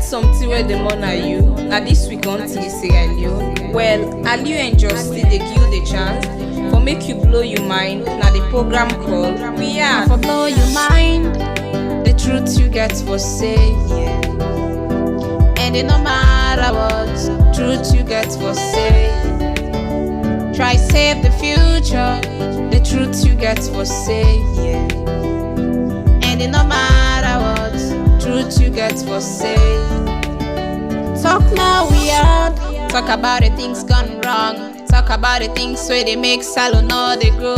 something where the money are you. Now this week on Sierra Leone. Well, are you and Justin they give you the chance for make you blow your mind? Now the program called We Are for blow your mind. The truth you get for say, yeah. And it no matter what truth you get for say. Try save the future. The truth you get for say, yeah. And it no matter what truth you get for say. Talk now we are. Talk about the things gone wrong. Talk about the things where they make salon or they grow.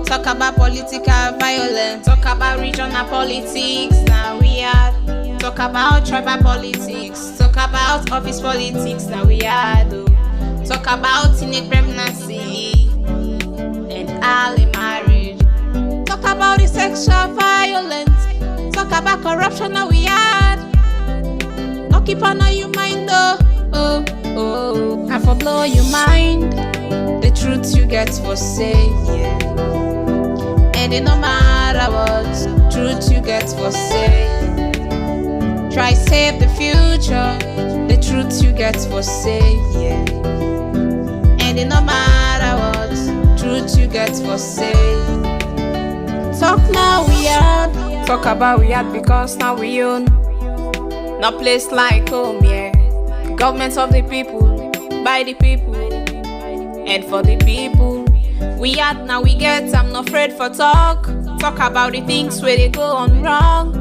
Talk about political violence. Talk about regional politics. Now we are. Talk about tribal politics. Talk about office politics. Now we are. Talk about teenage pregnancy and early marriage. Talk about the sexual violence. Talk about corruption. Now we are. No keep on your mind though. Oh. And for blow your mind. The truth you get for say, yeah. And it no matter what truth you get for say. Try save the future. The truth you get for say, yeah. And it no matter what truth you get for say. Talk now we are. Talk about we are because now we own. No place like home, yeah. Government of the people, by the people, and for the people. We are now we get. I'm not afraid for talk. Talk about the things where they go on wrong.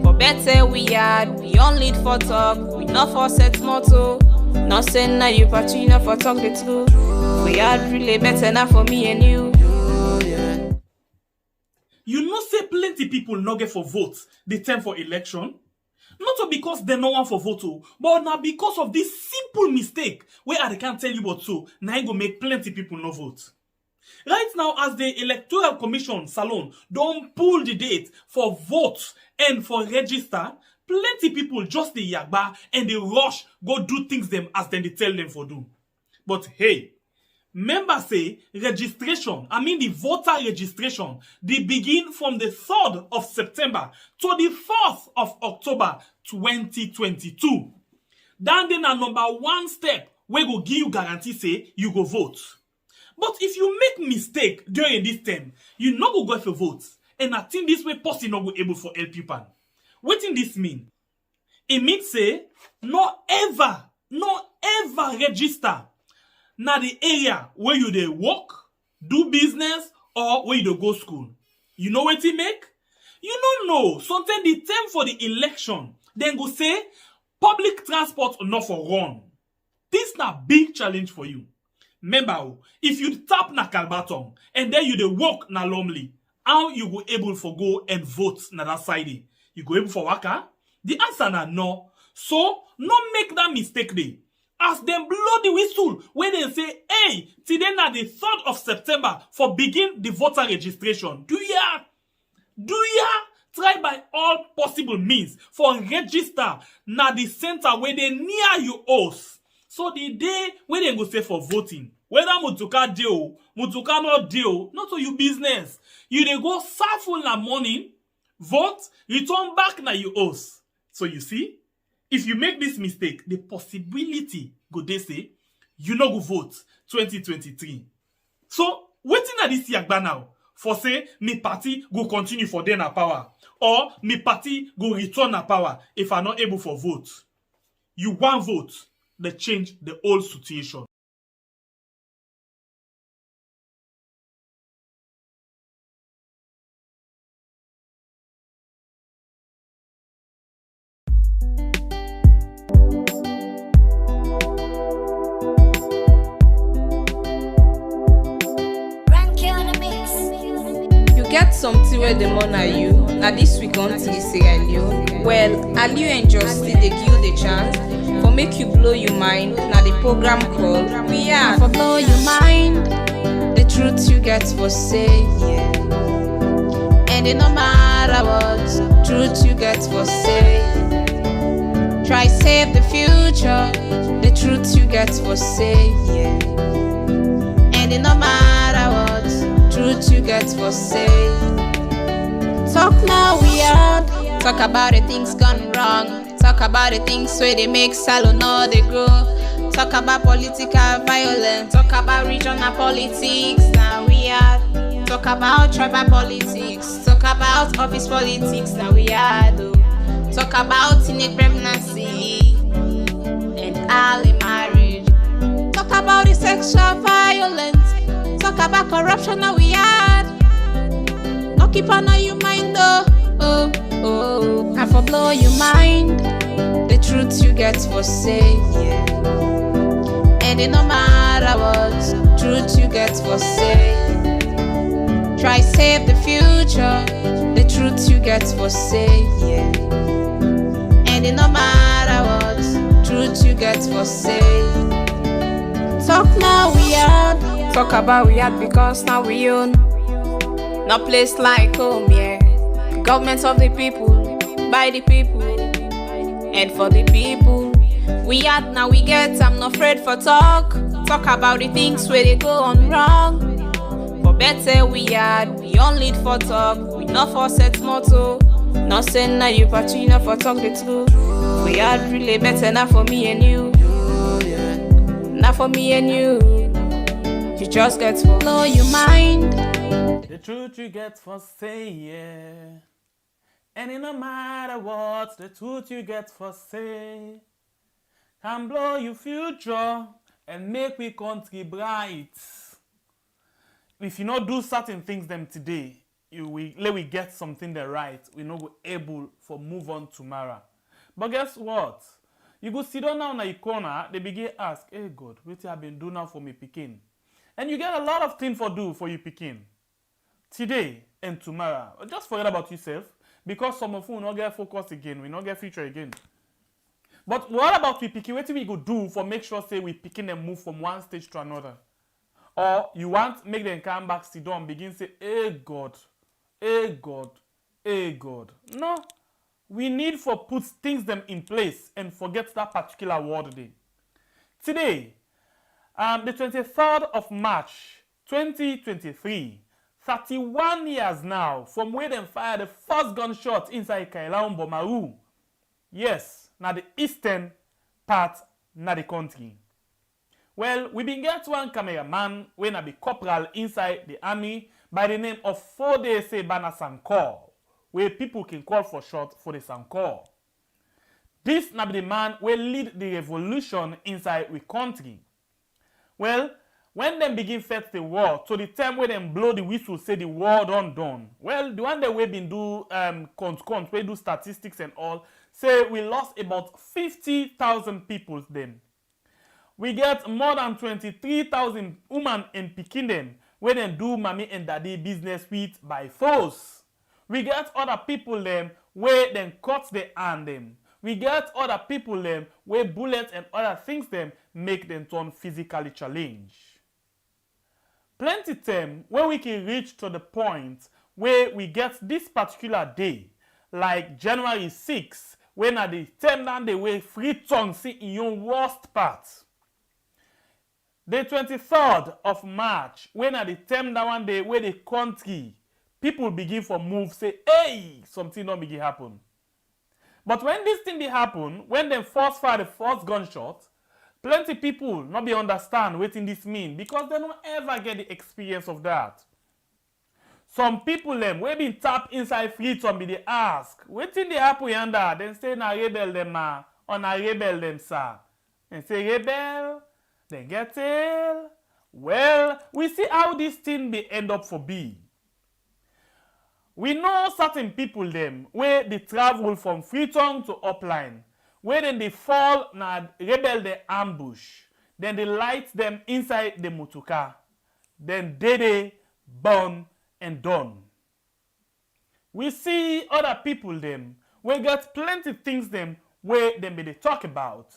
For better we are. We only for talk. We not for set motto. Not saying now you party enough for talk the truth. We are really better now for me and you. You know say plenty people no get for vote the time for election. Not because they no want for vote, but now because of this simple mistake where I can't tell you what so now it go make plenty people no vote. Right now, as the Electoral Commission Salon don't pull the date for vote and for register, plenty people just the yagba and they rush go do things them as then they tell them for do. But hey, members say registration, the voter registration, they begin from the 3rd of September to the 4th of October 2022. Then a number one step we go give you guarantee say you go vote. But if you make mistake during this time, you not go for vote. And I think this way person not go able for help you pan. What in this mean? It means say no ever register na the area where you dey work, do business, or where you dey go school. You know what it make? You don't know. Sometimes the time for the election, then go say public transport not for run. This na big challenge for you. Remember, if you tap na Kalbaton and then you dey work na Lomley, how you go able for go and vote na that side? You go able for waka? The answer na no. So, no make that mistake there. As them blow the whistle, when they say, hey, today na the 3rd of September for begin the voter registration. Do ya try by all possible means for register na the center where they near you house. So the day when they go say for voting, whether Mutuka deal, Mutuka not deal, not to your business. You they go full na morning, vote, return back na you house. So you see, if you make this mistake, the possibility go they say you no go vote 2023. So waiting at this yagba now for say me party go continue for then na power or me party go return na power if I not able for vote. You want vote, they change the whole situation. Get something where the money are you. Now this week on Sierra Leone. Well, are you and Justin they give you the chance for make you blow your mind? Now the program called We Are for blow your mind. The truth you get for say, yeah. And it no matter what truth you get for say. Try save the future. The truth you get for say, yeah. And it no matter what truth you get for say. Talk now we are. Talk about the things gone wrong. Talk about the things where they make salon or they grow. Talk about political violence. Talk about regional politics. Now we are. Talk about tribal politics. Talk about office politics. Now we are. Talk about teenage pregnancy and early marriage. Talk about the sexual violence. Talk about corruption. Now we are. No keep on your mind though. I for blow your mind. The truth you get for say, yeah. And it no matter what truth you get for say. Try save the future. The truth you get for say, yeah. And it no matter what truth you get for say. Talk now we are. Talk about we are because now we own. No place like home, yeah. Government of the people, by the people, and for the people. We had now we get, I'm not afraid for talk. Talk about the things where they go on wrong. For better we had, we only for talk. We not for set motto. Not saying now you party, not for talk the truth. We had really better not for me and you. Not for me and you. You just get to blow your mind. The truth you get for say, yeah. And it no matter what, the truth you get for say can blow your future and make we country bright. If you not do certain things them today, let we get something that right, we not go able for move on tomorrow. But guess what? You go sit down now in your corner, they begin ask, hey God, what you have been doing now for me picking? And you get a lot of things for do for you picking. Today and tomorrow. Just forget about yourself. Because some of you will not get focused again, we not get future again. But what about we picking? What we go do for make sure say we picking them move from one stage to another? Or you want make them come back, sit down, begin say, hey God, hey God, hey God. No, we need for put things them in place and forget that particular word day. Today, the 23rd of March, 2023. 31 years now from where them fired the first gunshot inside Kailahun Bomaru. Yes, now the eastern part na the country. Well, we been get one cameraman when I be corporal inside the army by the name of Foday Sankoh, where people can call for short Foday Sankoh. This na be the man will lead the revolution inside we country. Well, when them begin fight the war, to the time when them blow the whistle, say the war done. Well, the one that we been do we do statistics and all, say we lost about 50,000 people then. We get more than 23,000 women and pikin them, where them do mommy and daddy business with by force. We get other people them where them cut the hand them. We get other people them where bullets and other things them make them turn physically challenged. Plenty time when we can reach to the point where we get this particular day, like January 6, when at the time down the way free tongue see in your worst part. The 23rd of March, when at the time down one day where the country, people begin for move, say, hey, something don't begin happen. But when this thing did happen, when them first fire the first gunshot, plenty people not be understand what this mean because they don't ever get the experience of that. Some people them we been tapped inside freedom be they ask, what thing they happen yonder? Then say na rebel them or na rebel them sir. Then say rebel, then get ill. Well, we see how this thing be end up for be. We know certain people them where they travel from Freetown to Upline. Where then they fall, na rebel they ambush. Then they light them inside the motorcar. Then they burn and done. We see other people them, we got plenty things them where them they talk about.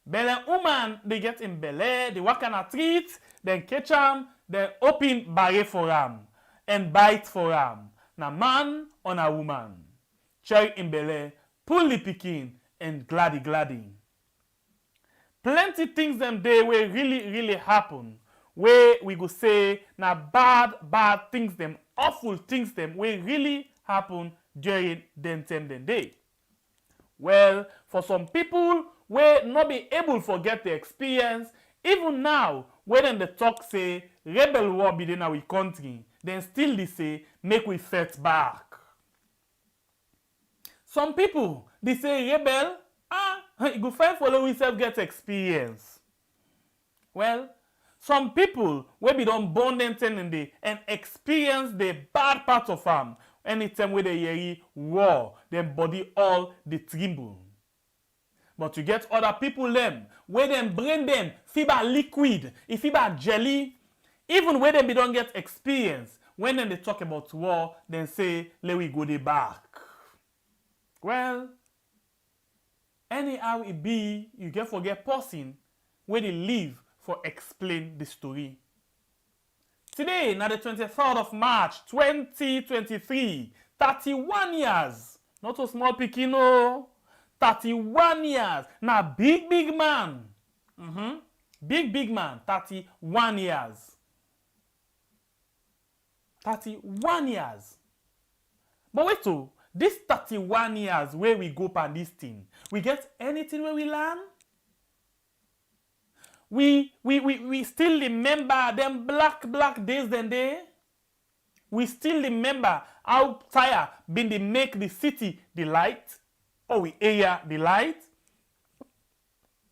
Belle woman they get in Belle, they work on a treat, then catch them, then open barrier for them and bite for them. Na man on a woman. Cherry in Belle, pull the pikin and gladdy. Plenty things them day where really happen. Where we go say na bad things them, awful things them where really happen during them time them day. Well, for some people wey not be able to get the experience, even now when dem talk say rebel war be in our country, dem still dey say make we fight back. Some people dey say rebel, you go find follow we self get experience. Well, some people wey be don born dem in the and experience the bad part of am. Anytime wey they hear war, dem body all dey tremble. But you get other people them, where them brain them, fiber liquid, if fiber jelly, even where them be don't get experience, when then they talk about war, then say, let we go the back. Well, anyhow it be, you can forget person where they live for explain the story. Today, now the 23rd of March, 2023, 31 years, not a small pikin, no. 31 years. Now, big man. Big man. 31 years. 31 years. But wait, oh, this 31 years where we go pan this thing, we get anything where we learn? We still remember them black days then day. We still remember how tire been they make the city the light. Or we area the light.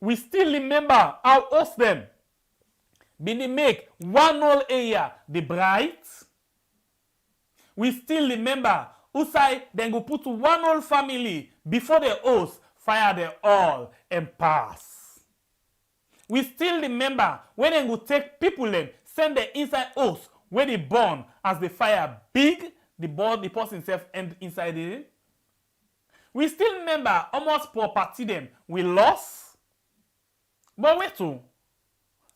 We still remember how us them been they make one whole area the bright. We still remember who say then go put one whole family before the host fire them all and pass. We still remember when they go take people them send the inside host where they burn as the fire big the person himself end inside it. We still remember almost property them we lost. But wait too.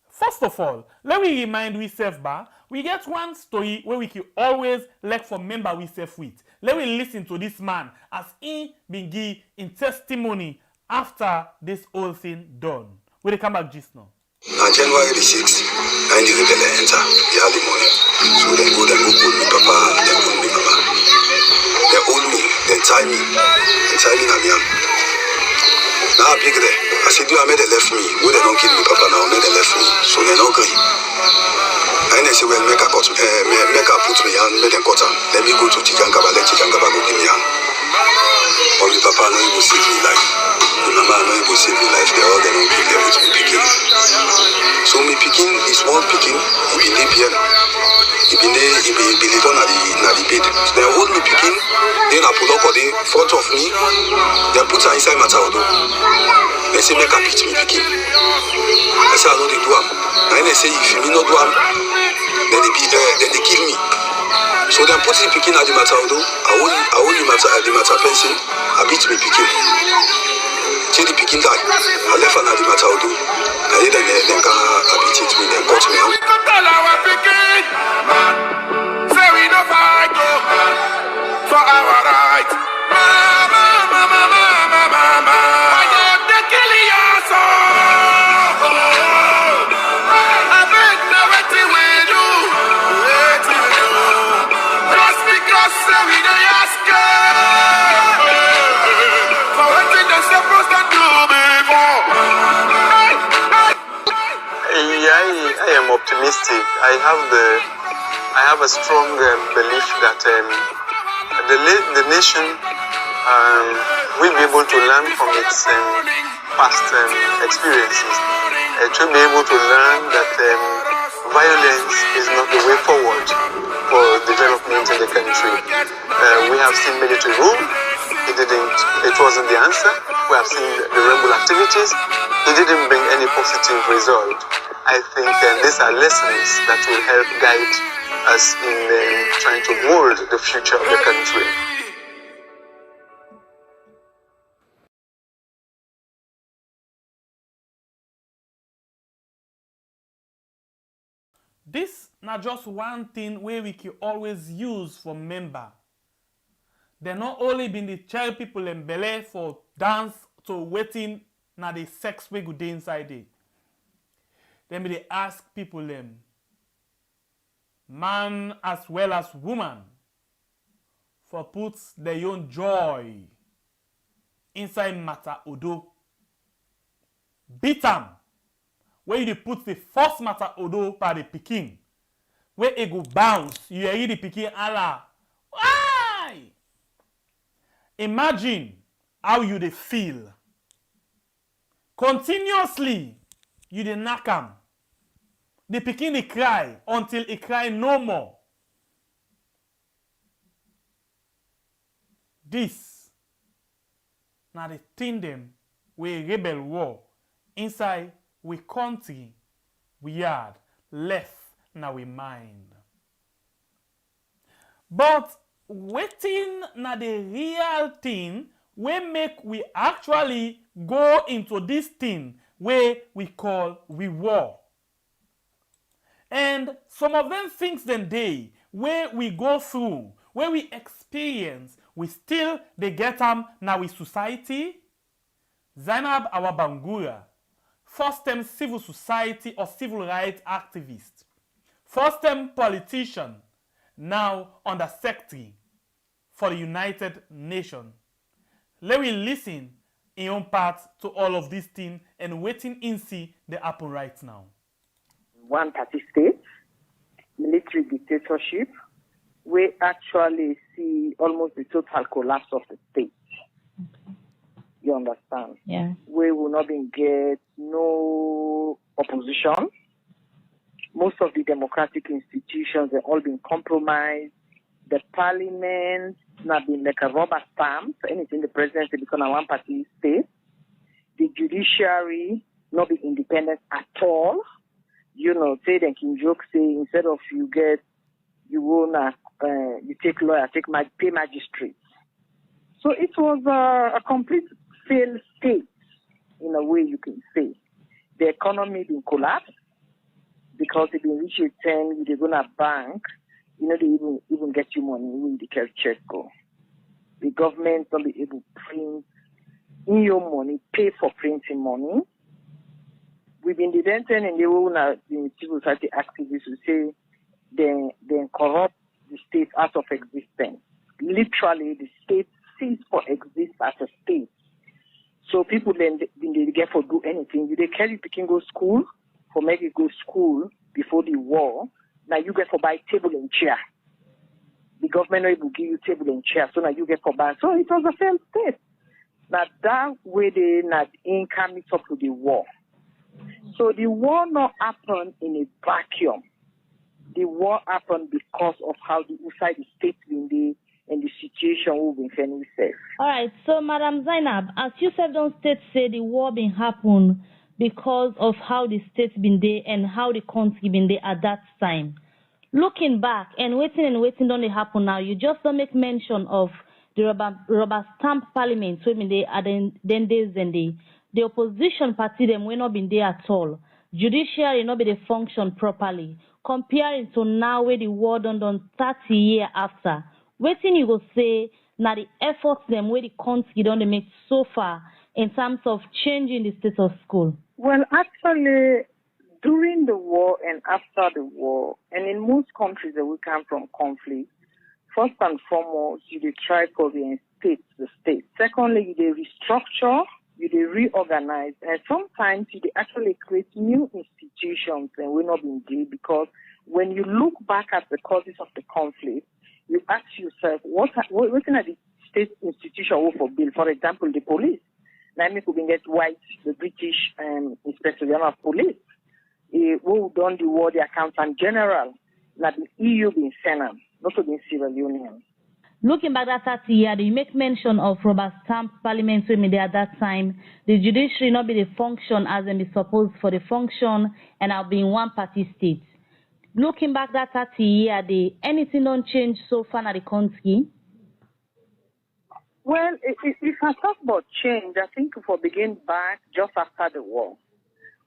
First of all, let me remind we self bar. We get one story where we can always like for member we self with. Let me listen to this man as he been give in testimony after this whole thing done. We'll come back just now. On January the 6th, I knew they enter the early morning. So they go pull me papa, they pull me mama. They hold me, they tie me, and tie me na miam. Now I big there. I said, I made they left me. Where they don't kill me papa now, made they left me. So they don't agree. And they say, well, make a put me on, make them cut on. Let me go to Chijangaba, let Chijangaba go give me on. Or the papa no even save me life. The mama no even save me life. They all they don't give them with me picking. So me picking is one picking, he been there piano. He been on the bed. So they hold me picking, then I pull up on the front of me, they put her inside my towel. They say make a pitch me picking. I say I know they do am. And they say if you not do am, then they kill me. So they put the picking at the matter, I hold the matter pencil, I beat me picking. Till the picking die, I left an at the matter, I did them beat it me, then cut me out. Say we don't fight for our rights. Why don't they kill us all? I bet no wetin we do. Just because we dey ask for wetin they supposed to do before. I am optimistic. I have a strong belief that the nation will be able to learn from its past experiences. It will be able to learn that violence is not the way forward for development in the country. We have seen military rule. It wasn't the answer. We have seen the rebel activities. It didn't bring any positive result. I think these are lessons that will help guide us in trying to mold the future of the country. This not just one thing where we can always use for member. They not only been the child people in belay for dance to waiting na the sex we go dey inside it. Then they ask people them, man as well as woman, for put their own joy inside matter odo. Beat am. Where you dey put the first matter odo by the pikin. Where it go bounce, you hear the pikin Allah. Why? Imagine how you dey feel. Continuously, you dey knack am. The pikin dey cry until he cry no more. This na the thing dem wey rebel war inside we country, we yard, left na we mind. But wetin na the real thing wey make we actually go into this thing wey we call we war? And some of them things dem dey wey we go through, wey we experience, we still dey get am na we society. Zainab Awa Bangura, first-time civil society or civil rights activist, first-time politician, now under secretary for the United Nations. Let we listen in own part to all of these things and waiting in see they happen right now. One party state, military dictatorship, we actually see almost the total collapse of the state. You understand? Yeah. We will not get no opposition. Most of the democratic institutions have all been compromised. The parliament not been like a rubber stamp. Anything the presidency become a one-party state. The judiciary not be independent at all. You know, say they can joke say instead of you take lawyer, pay magistrates. So it was a complete failed state, in a way you can say. The economy been collapsed because it been reached a 10, they're gonna bank, you know, they even get you money when the check go. The government don't be able to print in your money, pay for printing money. We've been detention and the civil society activists who say they corrupt the state out of existence. Literally, the state ceased for exist as a state. So people then they get for do anything. They carry picking go school for make it go school before the war. Now you get for buy table and chair. The government will give you table and chair, so now you get for buy. So it was a failed state. Now that way they not income it up to the war. So the war not happened in a vacuum. The war happened because of how the inside the state been there and the situation we been finding safe. All right, so Madam Zainab, as you said, don't state say the war been happen because of how the state been there and how the country been there at that time. Looking back and waiting don't they happen now, you just don't make mention of the rubber stamp parliament so been there at then days and the opposition party them will not been there at all. Judiciary not be they function properly. Comparing to now where the war done 30 years after. Waiting you go say now the efforts them where the country don't make so far in terms of changing the state of school? Well, actually, during the war and after the war, and in most countries that we come from conflict, first and foremost, you try to reinstate the state. Secondly, you restructure, you reorganize, and sometimes you actually create new institutions, and we're not being done because when you look back at the causes of the conflict, you ask yourself, what are the state institutions for bill? For example, the police. Now, we could get white, the British Inspector General of Police. Who done the war, the Accountant General. Now, the EU being Senate, not to be Sierra Leonean. Looking back at 30 years, you make mention of rubber stamp parliament women there at that time. The judiciary not be the function as they be supposed for the function and I'll be in one party state. Looking back that 30 years, anything don't change so far in the country? Well, if I talk about change, I think if we begin back just after the war,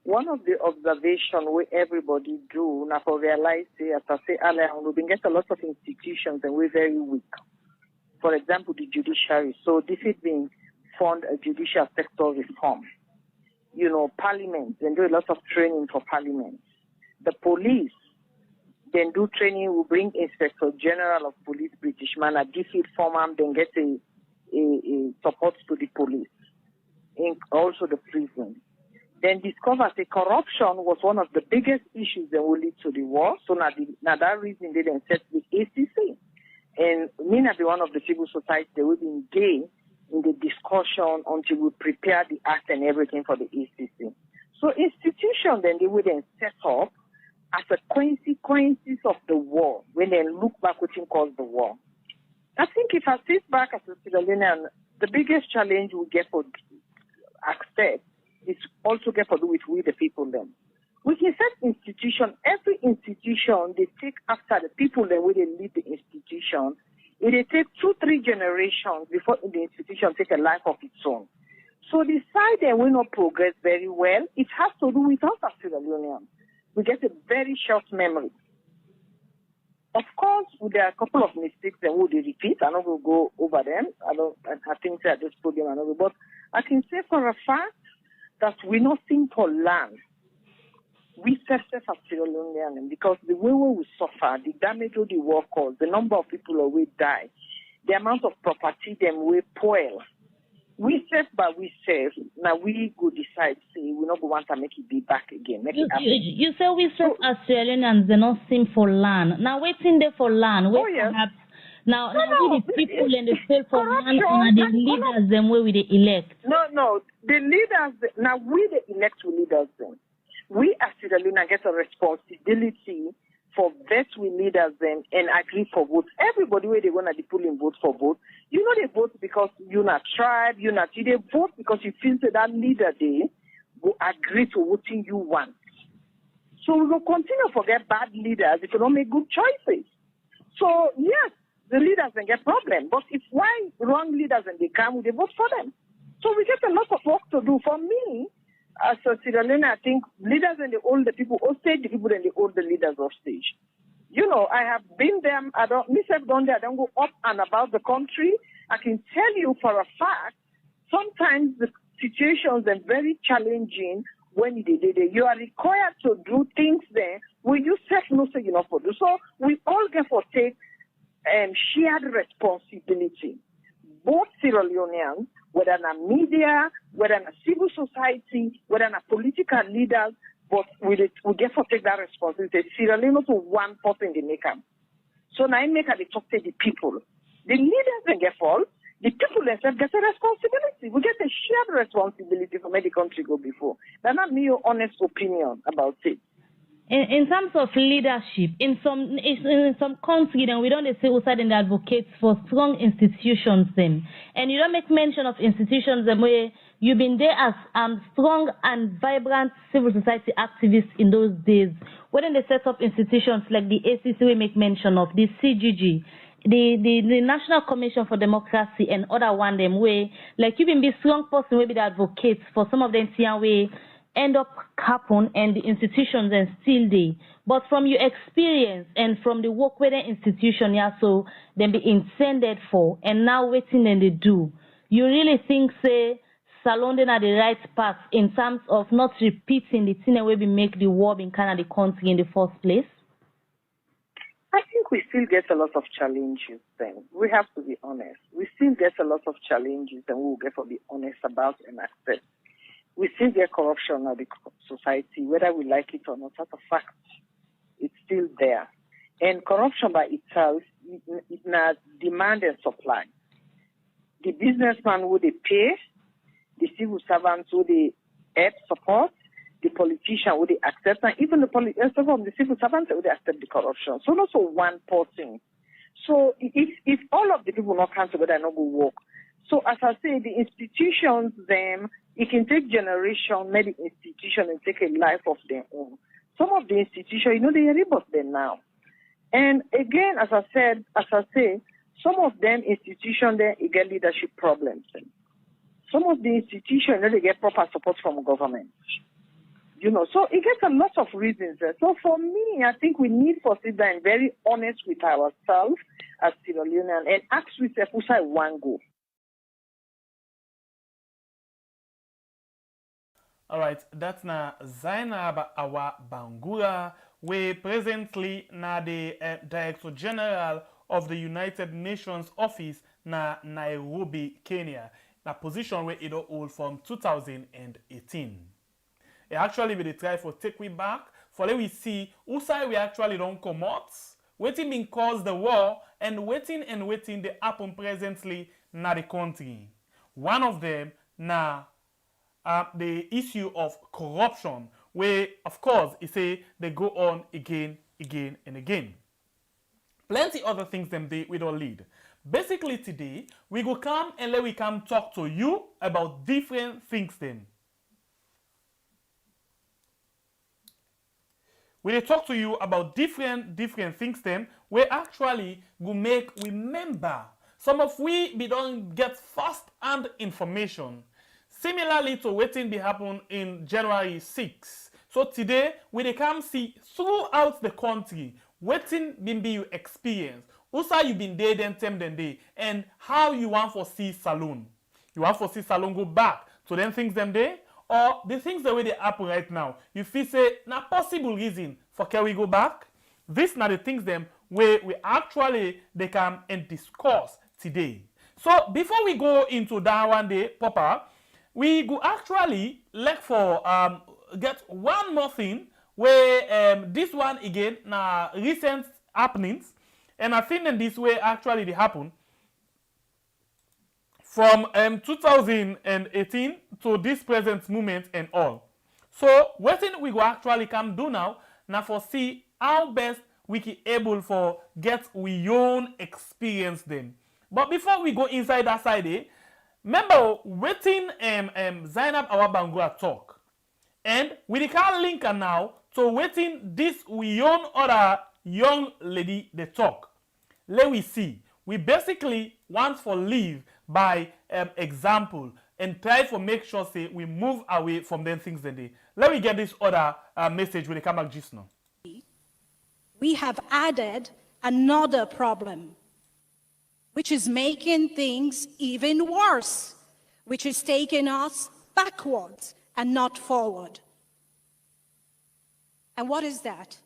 one of the observations where everybody do, now for realize, as I say earlier, we've been getting a lot of institutions and we're very weak. For example, the judiciary. So this is being fund a judicial sector reform. You know, parliament, then do a lot of training for parliament. The police, then do training, will bring Inspector General of Police, British man, a defeat form, then get a support to the police. also the prison. Then discovered that corruption was one of the biggest issues that will lead to the war. So now that reason they then set the ACC. And me not be one of the civil society that will be engaged in the discussion until we prepare the act and everything for the ACC. So institution then they will then set up as a consequences of the war when they look back what caused the war. I think if I sit back as a Sierra Leonean, the biggest challenge we get for access is also get to do with we the people then. We can set institution, every institution, they take after the people then when they lead the institution. It take 2-3 generations before the institution take a life of its own. So the side that will not progress very well, it has to do with us as Sierra Leoneans. We get a very short memory. Of course, there are a couple of mistakes that would repeat. I know we'll go over them. I think I just put them another, but I can say for a fact that we're not simple land. We self as Sierra Leonean because the way we suffer, the damage of the war caused, the number of people who will die, the amount of property them will spoil. We self by we self, now we go decide, say, we not go want to make it be back again. You say we self as Sierra Leoneans, they're not seen for land. Now waiting there for land, perhaps. Now, the people and the fail for land and the leaders them where we they elect. No, the leaders, now we the elect we leaders them. We as Sierra Leone get a responsibility for that we leaders them and agree for votes. Everybody where they want to pull in votes for vote. You know they vote because you're not tribe, you're not they vote because you feel that leader they will agree to what you want. So we will continue to get bad leaders if you don't make good choices. So yes, the leaders then get problem. But if why wrong leaders and they come, they vote for them. So we get a lot of work to do. For me, as a Sierra Leone, I think leaders and the older people off stage, the people and the older leaders off stage. You know, I have been there. I don't go up and about the country. I can tell you for a fact, sometimes the situations are very challenging when you are required to do things there where you self no say enough for do. So we all get for take shared responsibility. Both Sierra Leoneans, whether in a media, whether in a civil society, whether in a political leaders, but we get to take that responsibility. Sierra Leone to one person they make them. So now I make they talk to the people. The leaders then get fault. The people themselves get a responsibility. We get a shared responsibility for make the country go before. That's not me your honest opinion about it. In terms of leadership, in some countries, then we don't say outside and advocates for strong institutions then. And you don't make mention of institutions where you've been there as strong and vibrant civil society activists in those days. When they set up institutions like the ACC we make mention of, the CGG, the National Commission for Democracy and other one them way, like you've been be strong person will be the advocates for some of them way end up happen and the institutions and still they. But from your experience and from the work where the institution so then be intended for and now waiting and they do, you really think say Salonde are the right path in terms of not repeating the thing where we make the war in Canada the country in the first place? I think we still get a lot of challenges then. We have to be honest. We still get a lot of challenges and we'll get to be honest about and accept. We still get corruption in the society, whether we like it or not. That's a fact. It's still there. And corruption by itself is not demand and supply. The businessman would they pay, the civil servants would they help support, the politician would they accept, and even the civil servants would they accept the corruption. So not so one person. So if all of the people not come together, not go work. So as I say, the institutions, them, it can take generation, maybe institution and take a life of their own. Some of the institutions, they are rebirth them now. And again, as I say, some of them institutions, they get leadership problems. Some of the institutions, they get proper support from government. So it gets a lot of reasons. So for me, I think we need to sit down and very honest with ourselves as Sierra Leonean and ask ourselves who side one go. All right, that's na Zainab Awa Bangura, we presently na the Director General of the United Nations Office na Nairobi, Kenya. na position where it don't hold from 2018. It actually will try for take we back, for let we see who side we actually don't come out, waiting been cause the war, and waiting they happen presently na the country. One of them na the issue of corruption, where of course it say they go on again and again. Plenty other things them we don't lead. Basically today we go come and let we come talk to you about different things them. We will talk to you about different things them where actually go make remember some of we don't get first-hand information. Similarly to waiting be happen in January 6. So today we dey come see throughout the country waiting been be you experience. Also you been there then them day and how you want for see salon. You want for see salon go back to them things them day or the things the way they happen right now. You feel say na possible reason for can we go back? This na the things them where we actually they come and discuss today. So before we go into that one day, Papa, we go actually look for get one more thing where this one again na recent happenings, and I think in this way actually they happen from 2018 to this present moment and all. So what thing we go actually come do now for see how best we can able for get we own experience them. But before we go inside that side, remember waiting Zainab our Bangura talk. And we can link her now to waiting this we own other young lady they talk. Let we see. We basically want for live by example and try for make sure say we move away from them things that they. Let me get this other message when they come back just now. We have added another problem, which is making things even worse, which is taking us backwards and not forward. And what is that?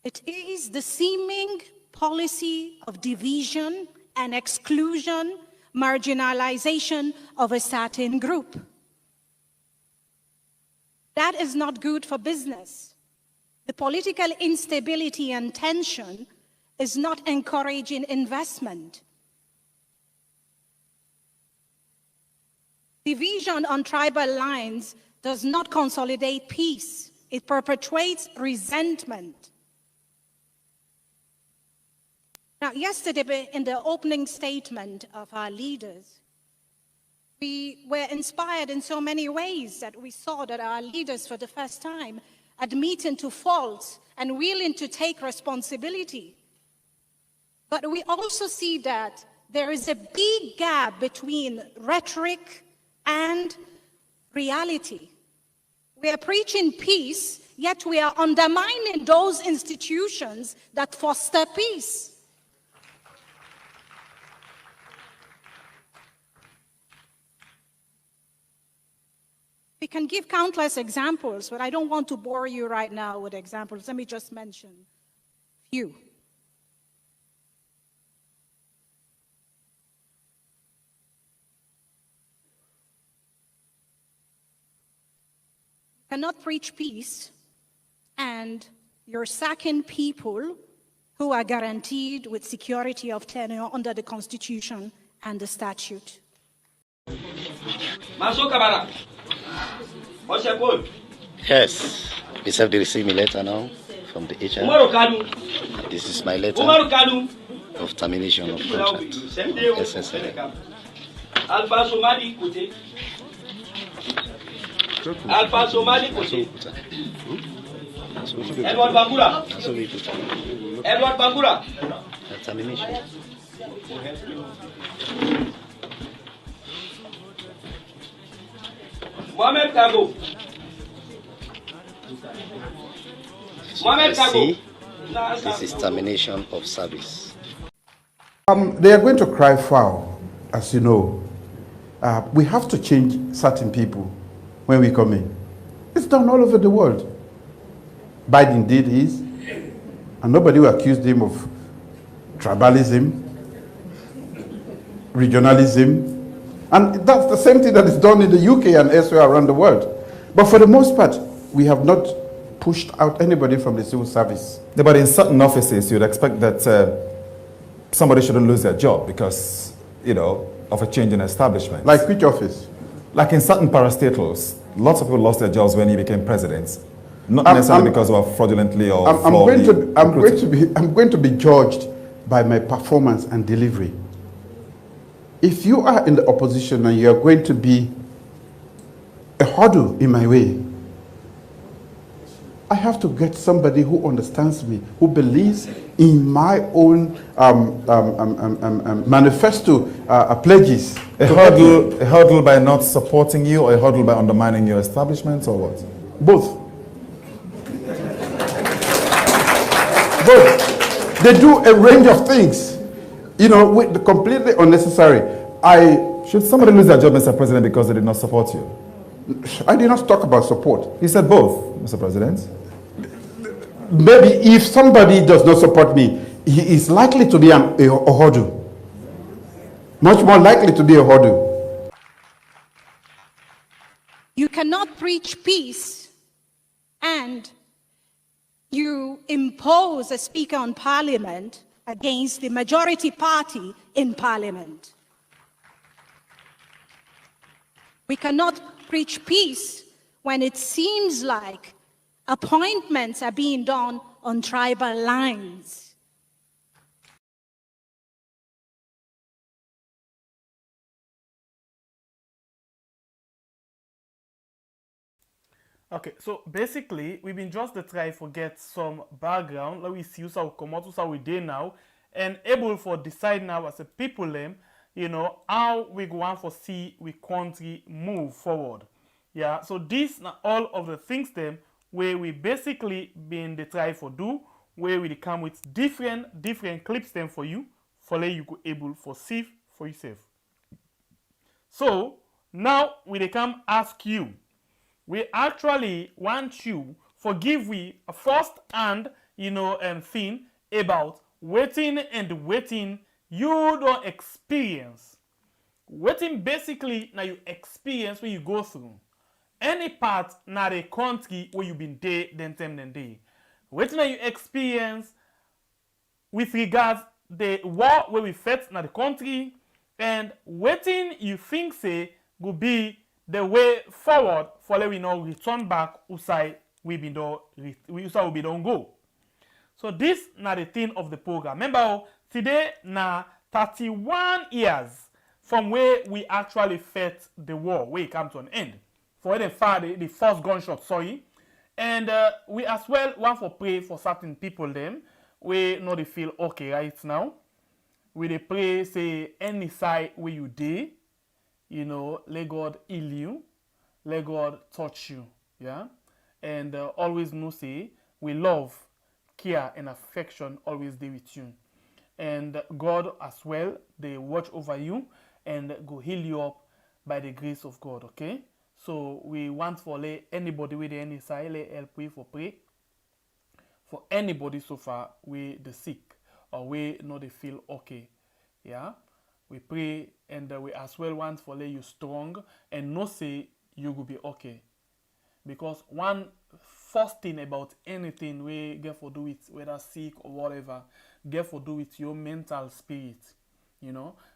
It is the seeming policy of division and exclusion, marginalization of a certain group. That is not good for business. The political instability and tension is not encouraging investment. Division on tribal lines does not consolidate peace. It perpetuates resentment. Now, yesterday in the opening statement of our leaders, we were inspired in so many ways that we saw that our leaders for the first time admitting to faults and willing to take responsibility. But we also see that there is a big gap between rhetoric and reality. We are preaching peace, yet we are undermining those institutions that foster peace. We can give countless examples, but I don't want to bore you right now with examples. Let me just mention a few. You cannot preach peace and you're sacking people who are guaranteed with security of tenure under the Constitution and the statute. Yes, we have received my letter now from the HR. This is my letter of termination of contract. SSL. Alpha Somali Kote. Alpha Somali Kote. Edward Bangura. Edward Bangura. Termination. Mohamed Kago. Mohamed Kago. See, this is termination of service. They are going to cry foul, as you know. We have to change certain people when we come in. It's done all over the world. Biden did his, and nobody will accuse him of tribalism. regionalism. And that's the same thing that is done in the UK and elsewhere around the world. But for the most part, we have not pushed out anybody from the civil service. Yeah, but in certain offices, you'd expect that somebody shouldn't lose their job because, of a change in establishment. Like which office? Like in certain parastatals, lots of people lost their jobs when he became president. Not necessarily because of fraudulently or I'm going to be judged by my performance and delivery. If you are in the opposition and you are going to be a hurdle in my way, I have to get somebody who understands me, who believes in my own manifesto pledges. A hurdle by not supporting you, or a hurdle by undermining your establishment, or what? Both. Both. They do a range of things, with completely unnecessary. Should somebody lose their job, Mr. President, because they did not support you? I did not talk about support. You said both, Mr. President. Maybe if somebody does not support me, he is likely to be a hurdle. Much more likely to be a hurdle. You cannot preach peace and you impose a speaker on parliament against the majority party in parliament. We cannot preach peace when it seems like appointments are being done on tribal lines. Okay, so basically, we've been just try to get some background. Let we see how we come out, how we dey now, and able for decide now as a people how we go on for see we country move forward. Yeah, so these are all of the things them where we basically been the try for do, where we come with different clips them for you you go able for see for yourself. So now we come ask you. We actually want you forgive we a first hand thing about waiting you don't experience. Waiting basically now you experience when you go through. Any part na the country where you been there then day. Waiting now you experience with regards the war where we fought na the country, and waiting you think say go be the way forward for let we now return back usai we be don't go. So this na the thing of the program. Remember today na 31 years from where we actually fought the war, where it come to an end. For when they fired the first gunshot, and we as well want for pray for certain people them we know they feel okay right now. We they pray say any side where you dey. Let God heal you, let God touch you, yeah? And always know say, we love, care, and affection always there with you. And God as well, they watch over you and go heal you up by the grace of God, okay? So we want for let anybody with any side, let help we for pray. For anybody so far, we the sick, or we know they feel okay, yeah? We pray and we as well want for let you strong and no say you will be okay. Because one first thing about anything we get for do with whether sick or whatever, get for do with your mental spirit.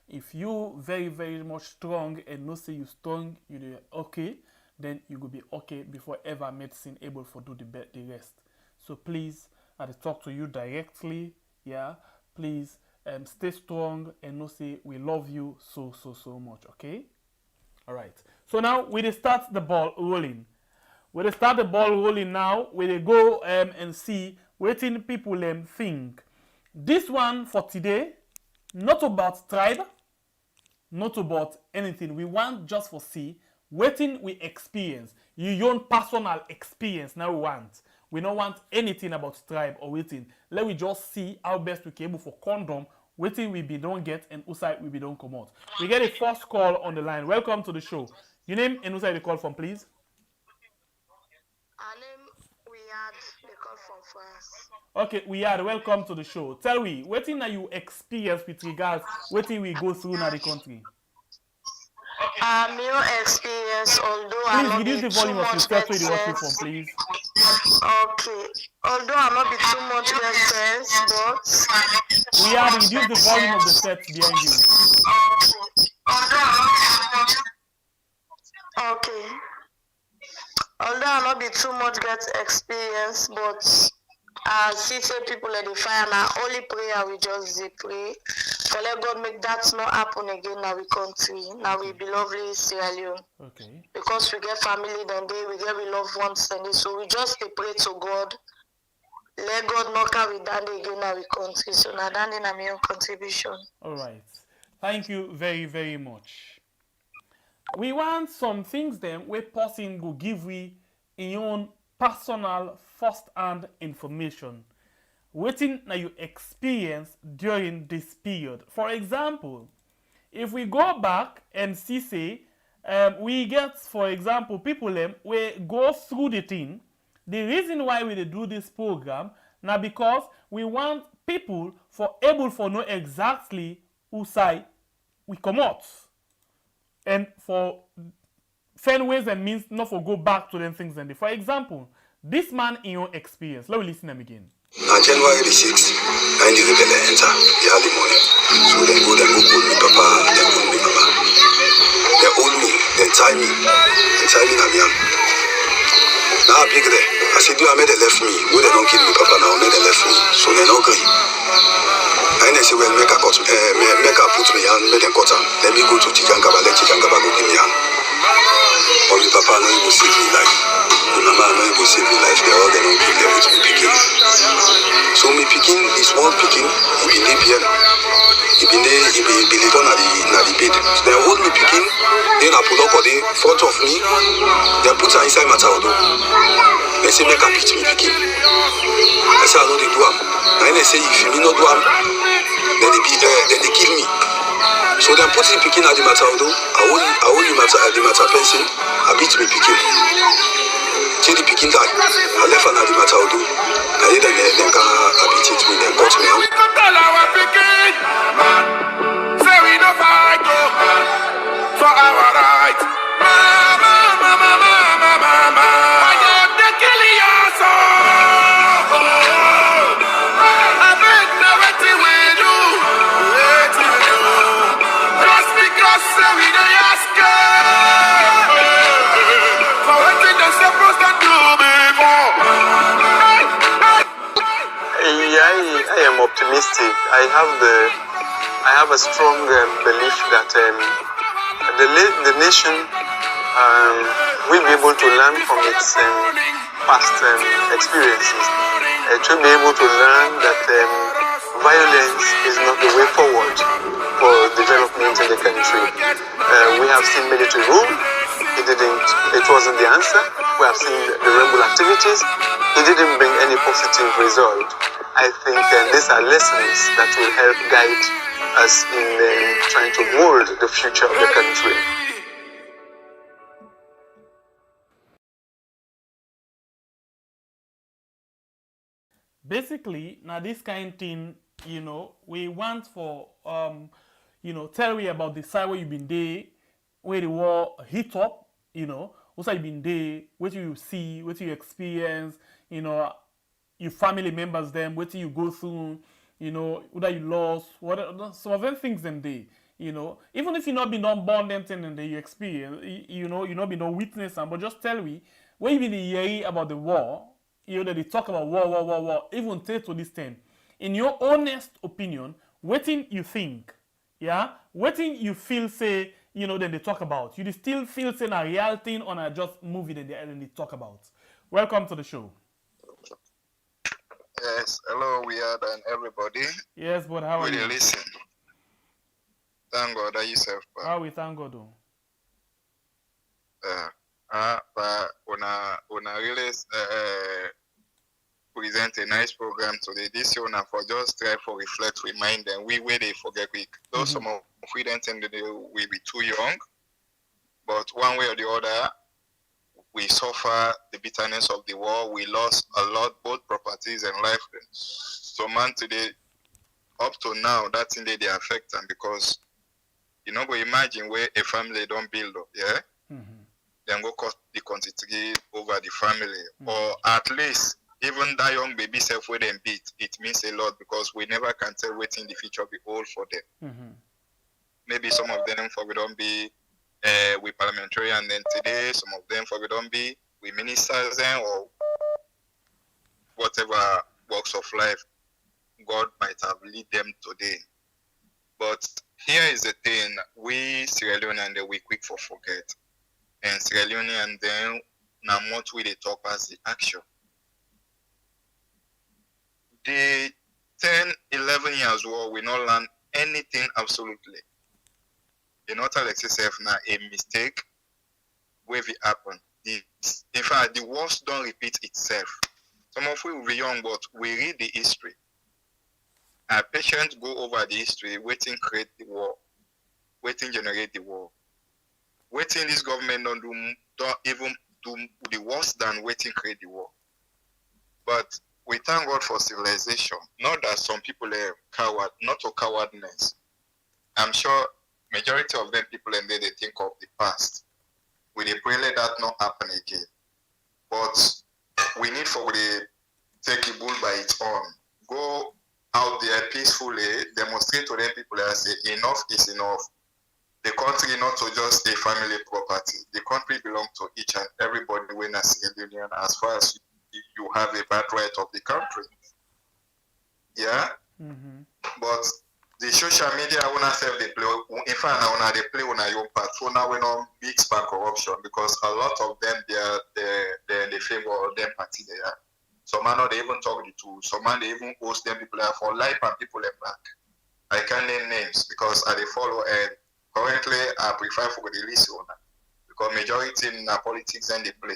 If you very, very much strong and no say you strong, you do okay, then you will be okay before ever medicine able for do the rest. So please, I talk to you directly, yeah, please. Stay strong and know say we love you so much, okay? All right. So now we start the ball rolling. We start the ball rolling now. We go and see waiting people think. This one for today, not about tribe, not about anything. We want just for see waiting we experience. Your own personal experience now we want. We don't want anything about tribe or waiting. Let we just see how best we can able for condom, waiting we be don't get and usai we be don't come out. We get a first call on the line. Welcome to the show. Your name and usai the call from, please. Our name we had the call from Okay, we are welcome to the show. Tell me, what thing that you experience with regards what thing we go through in the country? New experience, although I Please not reduce be the too volume of your much set get where you watching from, sense. please. Okay. Although I not be too much get sense, but We are reduce the volume of the sets behind you. Okay. Although I not be too much get experience, but I see say people at the fire now only prayer we just dey pray. So let God make that not happen again now we country. Now we be lovely Sierra Leone. Okay. Because we get family then day, we get we loved ones and day. So we just dey pray to God. Let God not carry that again now we country. So now that is my own contribution. All right. Thank you very, very much. We want some things then where person go give we in your own personal first-hand information. Waiting that you experience during this period. For example, if we go back and see say we get, for example, people we go through the thing. The reason why we do this program now because we want people for able for know exactly who side we come out. And for find ways and means not for go back to them things and for example, this man in your experience. Let me listen to him again. On January the 6th, I the rebel enter the early morning. So they go call me papa, they call me mama. They hold me, they tie me, and tie me Namiam. Now I big there. I said, you made they left me. Where they don't kill me papa now, made they left me. So they not agree. And they say, well, make a put me on, make them cut on. Let me go to Chijankaba, let Chijankaba go give me on. Or my papa no even save me life. My mama no even save me life. They all they don't give them with me picking. So me picking is one picking. He been there, he been live on at the bed. So they hold me picking. Then I pull up on the front of me. They put her inside my towel. They say make a pitch me picking. I say I know they do am. And they say if me not do am, then they kill me. So they put the picking at the matter, I hold the matter pencil, I beat me picking. Till the picking die, I left an at the matter, I hear them beat it me, then cut me out. Say we no fight for our rights. Mama, mama, mama, mama. Why don't they kill us all? I bet now what we do. Just because we don't ask for what they're supposed to do before. I am optimistic. I have a strong belief that the nation will be able to learn from its past experiences. To be able to learn that violence is not the way forward for development in the country. We have seen military rule. It wasn't the answer. We have seen the rebel activities. It didn't bring any positive result. I think these are lessons that will help guide us in trying to mold the future of the country. Basically, now this kind of thing, we want for, tell me about the side where you've been there, where the war hit up, also you've been there, what you see, what you experience, your family members, them, what you go through, whether you lost, what some of them things them day, even if you not been on born them thing and you experience, you not be no witness, but just tell me, when you been hearing about the war, that they talk about war, even take to this thing. In your honest opinion, what thing you think, what thing you feel say, then they talk about. You still feel say a real thing or a just movie that they talk about. Welcome to the show. Yes, hello, Weird and everybody. Yes, but how are you? Listen. Thank God, are yourself? How we thank God, though? But una really present a nice program today. This year, for just try for reflect, remind them we where they forget quick. Though some of we don't think that they will be too young, but one way or the other, We suffer the bitterness of the war. We lost a lot, both properties and life. So man, today, up to now, that thing they affect them because you know, go imagine where a family don't build up, yeah? Then go cost the quantity over the family. Or at least even that young baby self where them beat, it means a lot because we never can tell what in the future be all for them. Maybe some of them for we don't be with parliamentarian then today, some of them for we don't be with ministers then or whatever walks of life God might have lead them today. But here is the thing, we Sierra Leonean we quick for forget. And Sierra Leonean then now what we they talk as the action. The 10, 11 years war we not learn anything absolutely. You know tell yourself now a mistake where it happen. In fact the worst don't repeat itself. Some of we will be young but we read the history. Our patients go over the history, waiting create the war, waiting generate the war. Waiting this government don't even do the worse than waiting create the war. But we thank God for civilization. Not that some people are coward, not to cowardness. I'm sure majority of them people and they think of the past. We pray let that not happen again. But we need for the take the bull by its own. Go out there peacefully, demonstrate to them people and say enough is enough. The country not to just a family property. The country belongs to each and everybody when a Sierra Leonean as far as you have a birthright of the country. Yeah? But the social media wanna say they play in fact now they play on a young part. So now we know mix back corruption because a lot of them they're in the favor of them party they are. Some man not even talk the two. Some man they even host them people are for life and people are back. I can't name names because I they follow and currently I prefer for the list owner because majority in politics and they play.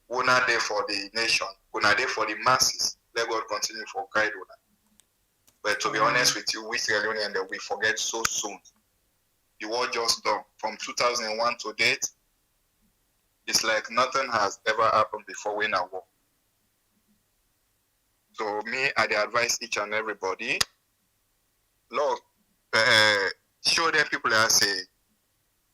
We're not there for the nation, we're not there for the masses. Let God continue for guide owner. But to be honest with you, we Sierra Leonean that we forget so soon. The war just done from 2001 to date. It's like nothing has ever happened before we in a war. So me, I advise each and everybody, Lord, show them people that say,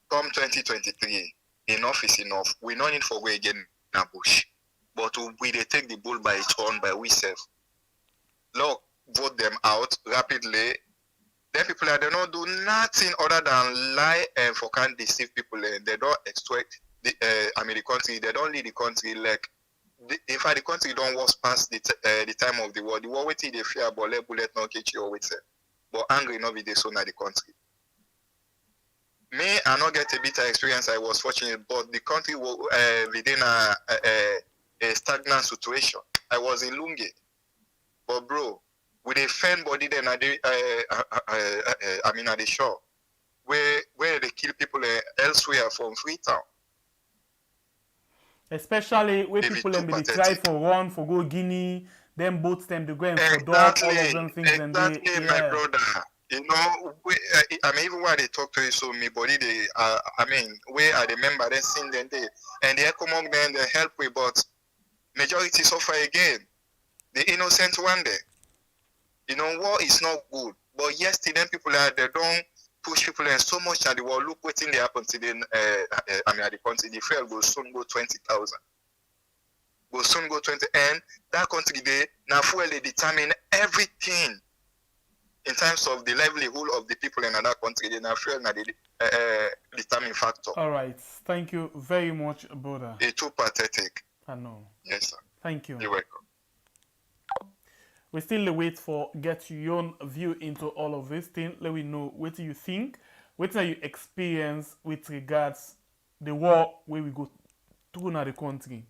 come 2023, enough is enough. We don't need for go again in a bush. But we they take the bull by its own by we self. Lord, vote them out rapidly. Then people that they don't do nothing other than lie and for can't deceive people and they don't extract the the country, they don't lead the country like in fact the country don't was past the time of the war. The war waiting they fear but let bullet not catch you with but angry not be the son of the country. Me, I not get a bitter experience. I was fortunate, but the country was within a stagnant situation. I was in Lungi, but bro, with a fan body then at the at the shore, where they kill people elsewhere from Freetown. Especially where people them they try for run for go Guinea, then boats them to go and for dog, all of them things and they my brother. You know, even when they talk to you, so me body they where I remember then seen them there and they come up there and they help me, but majority suffer again. The innocent one day. You know, war is not good. But yesterday people are they don't push people and so much that the war look what thing they happen to the at the country, the fuel will soon go 20,000. Will soon go 20 and that country they now fuel they determine everything in terms of the livelihood of the people in another country. They now fuel na the determining factor. All right. Thank you very much, brother. It's too pathetic. I know. Yes, sir. Thank you. You're welcome. We still wait for get your own view into all of this thing. Let me know what you think, what you experience with regards the war where we go through now the country.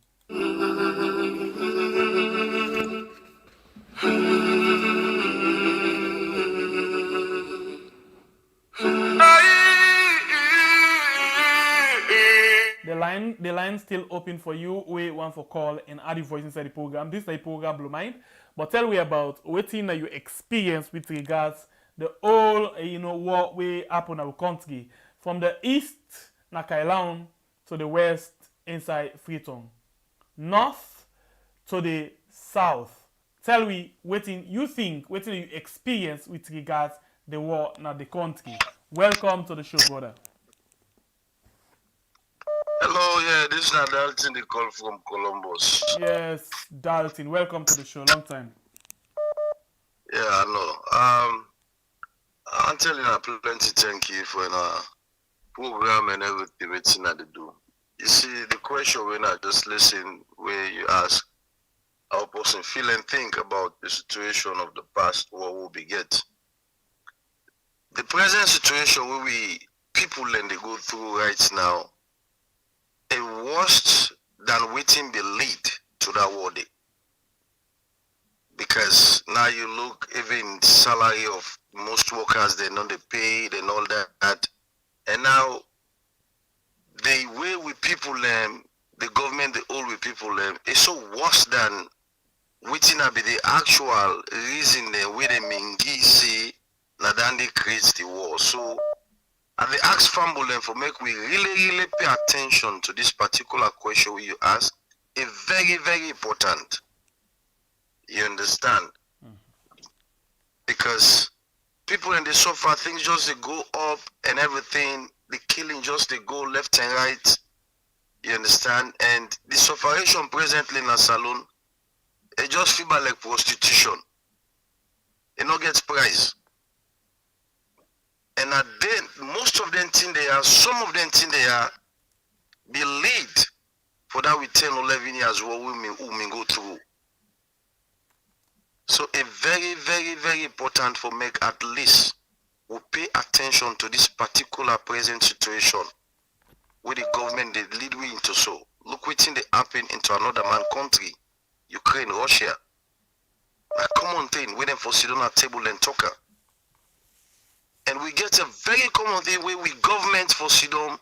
The line still open for you. We want for call and add your voice inside the program. This is the program Blue Mind. But tell me about what thing that you experience with regards the whole war way happen in our country. From the east na Kailahun to the west inside Freetown. North to the south. Tell we wetin you think, wetin you experience with regards the war in the country. Welcome to the show, brother. Hello, yeah, this is Narrating, the call from Columbus. Yes, Dalton, welcome to the show. Long time. Yeah, I know. I'm telling you plenty thank you for the program and everything that they do. You see, the question when I just listen where you ask how person feel and think about the situation of the past, what will be get. The present situation where people and they go through right now, a worse than waiting the lead to that war day. Because now you look, even salary of most workers, they're not paid and all that. And now the way we people the government, the old with people is so worse than waiting be the actual reason where the Mingi say Nadandi creates the war. So and they ask Famble for make we really pay attention to this particular question you ask. A very important. You understand? Because people in the suffer, things just they go up and everything, the killing just they go left and right. You understand? And the sufferation presently in a saloon, it just feel like prostitution. It not gets price. And at then most of them think they are, some of them think they are be lead for that with 10 or 11 years what we may go through. So a very important for make at least we pay attention to this particular present situation where the government they lead we into. So look what thing they happen into another man country, Ukraine, Russia. A common thing we them for sit on a table and talk. And we get a very common thing where we government for sit down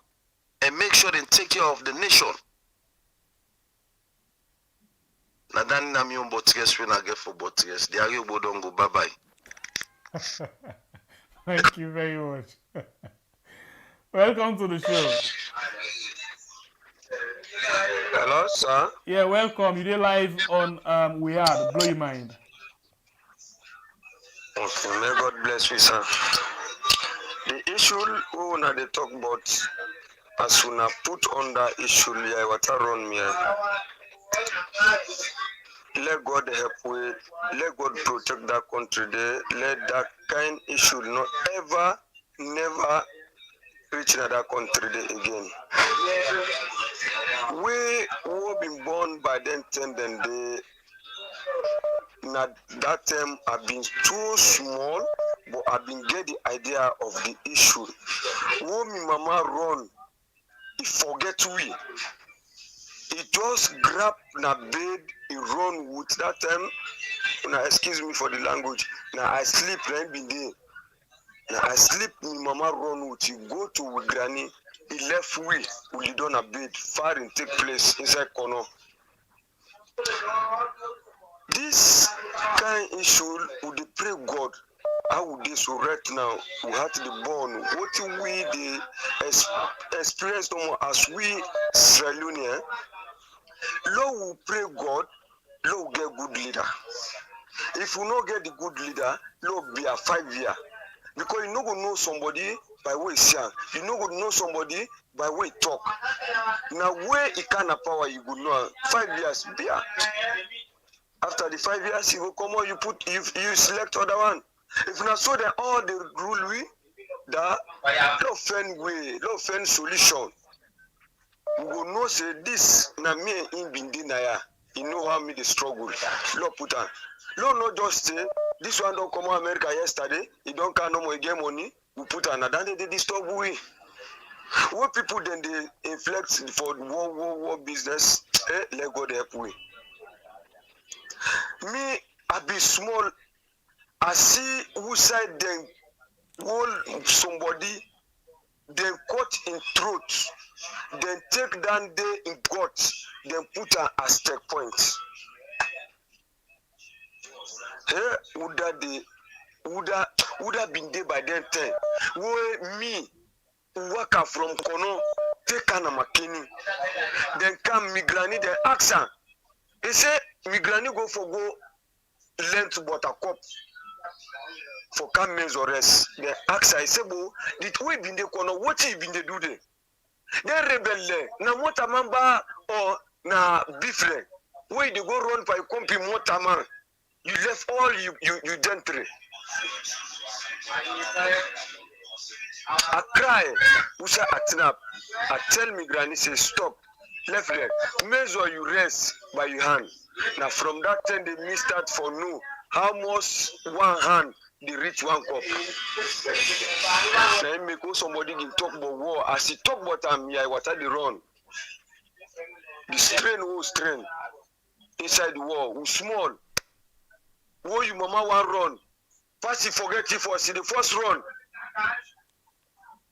and make sure they take care of the nation. Na dan na mi on botres when I get for botres. The area don't go bye bye. Thank you very much. Welcome to the show. Hello, sir. Yeah, welcome. You did live on We Are Blow Your Mind. Okay, may God bless you, sir. The issue we wanna they talk about as soon as put on that issue what around me. Let God help with, let God protect that country there. Let that kind issue not ever, never reach that country there again. We who been born by then 10 then they not that time have been too small, but I've been get the idea of the issue. When me mama run, he forget we. He just grab na bed, he run with that time. Now excuse me for the language. Now I sleep right be there. Now I sleep, my mama run with you. Go to with granny. He left we done a bed far and take place inside corner. This kind of issue would pray God. How would this so right now? We had the born. What we the experience as we Sierra Leonean. Lord will pray God, Lord will get good leader. If we not get the good leader, Lord be a 5 year. Because you not gonna know somebody by way young. You not gonna know somebody by way talk. Now where it can power you go know 5 years be. After the 5 years you go come on, you select other one. If not so then all the rule we that don't find way, don't find solution. We will know say this na me in Bindinaya. You know how me the struggle. Lord put on. Lord not just say this one don't come to America yesterday. He don't can no more get money. We put on. Then they disturb we. What people then they inflect for war business. Let God help we. Me I be small. I see who side them hold somebody. Then cut in throat, then take down there in gut, then put her as checkpoint. Here would have been there by then 10. Where me worker from Kono take an makini. Then come me granny, then ask her. He say, me granny go learn to butter cup for come meals or rest. Then ask her, he say, bo, did we been the corner, what you been the do there? Then rebel, na mota mamba or na bifle. Where they go run by compi mota man. You left all you gentry. I cry, Usa Atinap. I tell me granny say stop. Left leg. Measure you rest by your hand. Now from that time they me start for no. How much one hand they reach one cup. Then make somebody can talk about war. As he talk about what are the run? The strain who strain inside the war who small. Who you mama one run. First he forget it for see the first run.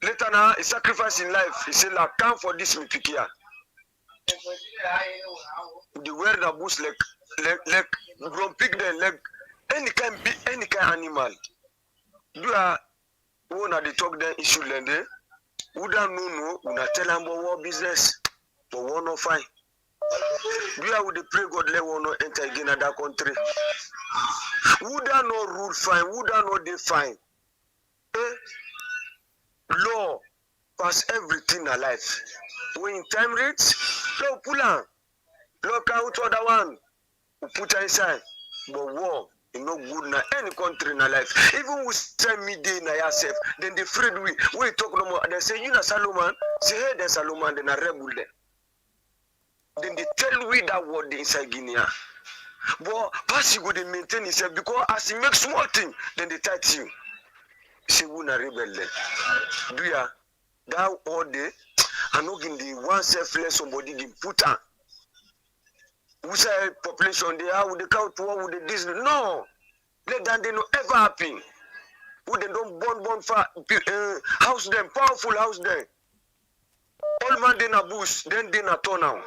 Later now, a sacrifice in life. He said, like, come for this, me pick here. The wear the bush like grown pig then like any kind animal. Do you wanna they talk then issue then there? Who don't know una tell them about war business for one or fine. Do you would pray God let one not enter again in that country? Who don't know rule fine? Who don't know they fine? Law pass everything in life. When time reach, law pull on. Law count other one. We put her inside. But war is no good in any country in life. Even we send midday in yourself, then they afraid we talk no more. They say, you know Solomon. Say, hey, there's Solomon, then a rebel there. Then they tell we that word inside Guinea. But pass you go they maintain himself because as he makes small thing, then they touch you. Say we na rebel there. Do ya? That all day, I know in the one selfless somebody can put on. We say population there, how would they count what would they this? No. Let that they no ever happen. Who they don't burn far house them, powerful house them. All man they na bush, then they na turn now.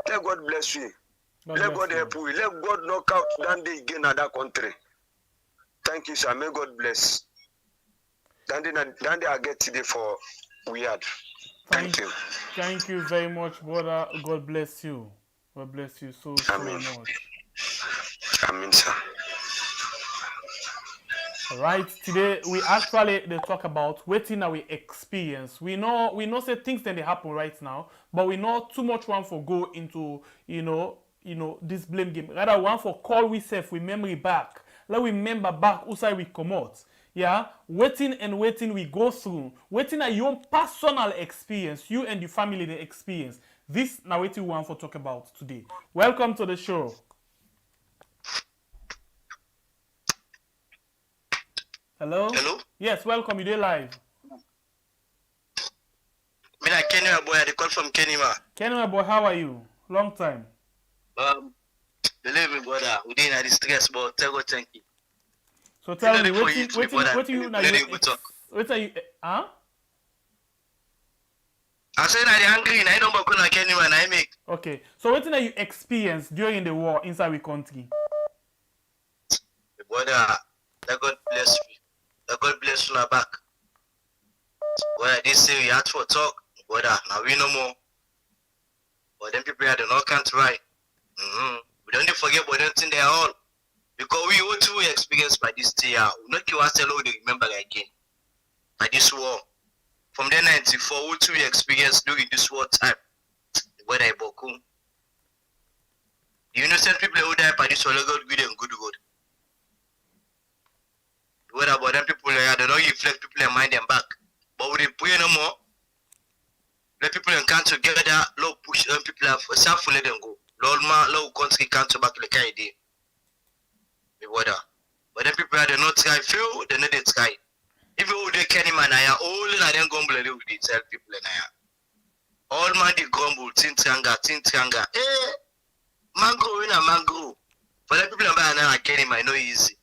Let God bless you. Let God help you. Let God knock out then they again at that country. Thank you, sir. May God bless. Then they are get today for weird. Thank you. Thank you very much, brother. God bless you. God bless you so much. Amen, sir. Right, today we actually they talk about waiting that we experience. We know say things then they happen right now, but we know too much one for go into this blame game. Rather one for call we self we memory back. Let we remember back who side we come out. Yeah, waiting we go through. Waiting at your personal experience, you and your family the experience. This now what you want for talk about today. Welcome to the show. Hello? Hello? Yes, welcome. You there live. Me like Kenya boy, I call from Kenima. Kenya boy, how are you? Long time. Believe me, brother, we didn't have the stress, but thank you. So tell me, what you now? What are you? Huh? I said I'm angry, and I don't know what Kenima and I make. Okay, so what did you experience during the war inside the country? Brother, that God bless you. That God bless you back. Well, they say you had for talk, brother. Now we no more. But then people are not can't right. We don't forget about them thing they all. Because we what we experience by this year, we not you ask hello to remember again. By this war. From the 94, what we experienced during this war time. Whether I boku. The innocent people who die by this war, God good and good. What about them people here? They don't reflect people and mind them back. But we didn't pray no more. Let people come together, low push them people have self let them go. Lord man, low country can't back to the kind idea. But then people are not try fail, they not they try. If you they can man I all of them grumble with the tell people in here. All man they grumble, tin tranga. Mango in a mango. For the people are now can man no easy.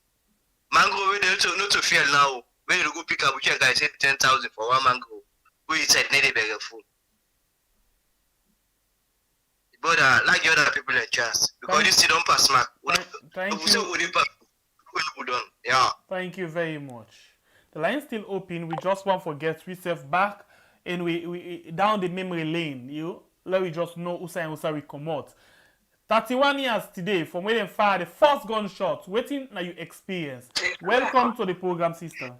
Mango we don't not to feel now. When you go pick up which guy say 10,000 for one mango. We said need a bag of food. But like the other people a chance. Because this don't pass mark. Thank you. Yeah. Thank you very much. The line still open. We just want to get ourselves back and we down the memory lane, let we just know Usa and Usa we come out. 31 years today from when they fire the first gunshot. Waiting now you experience. Welcome to the program, sister.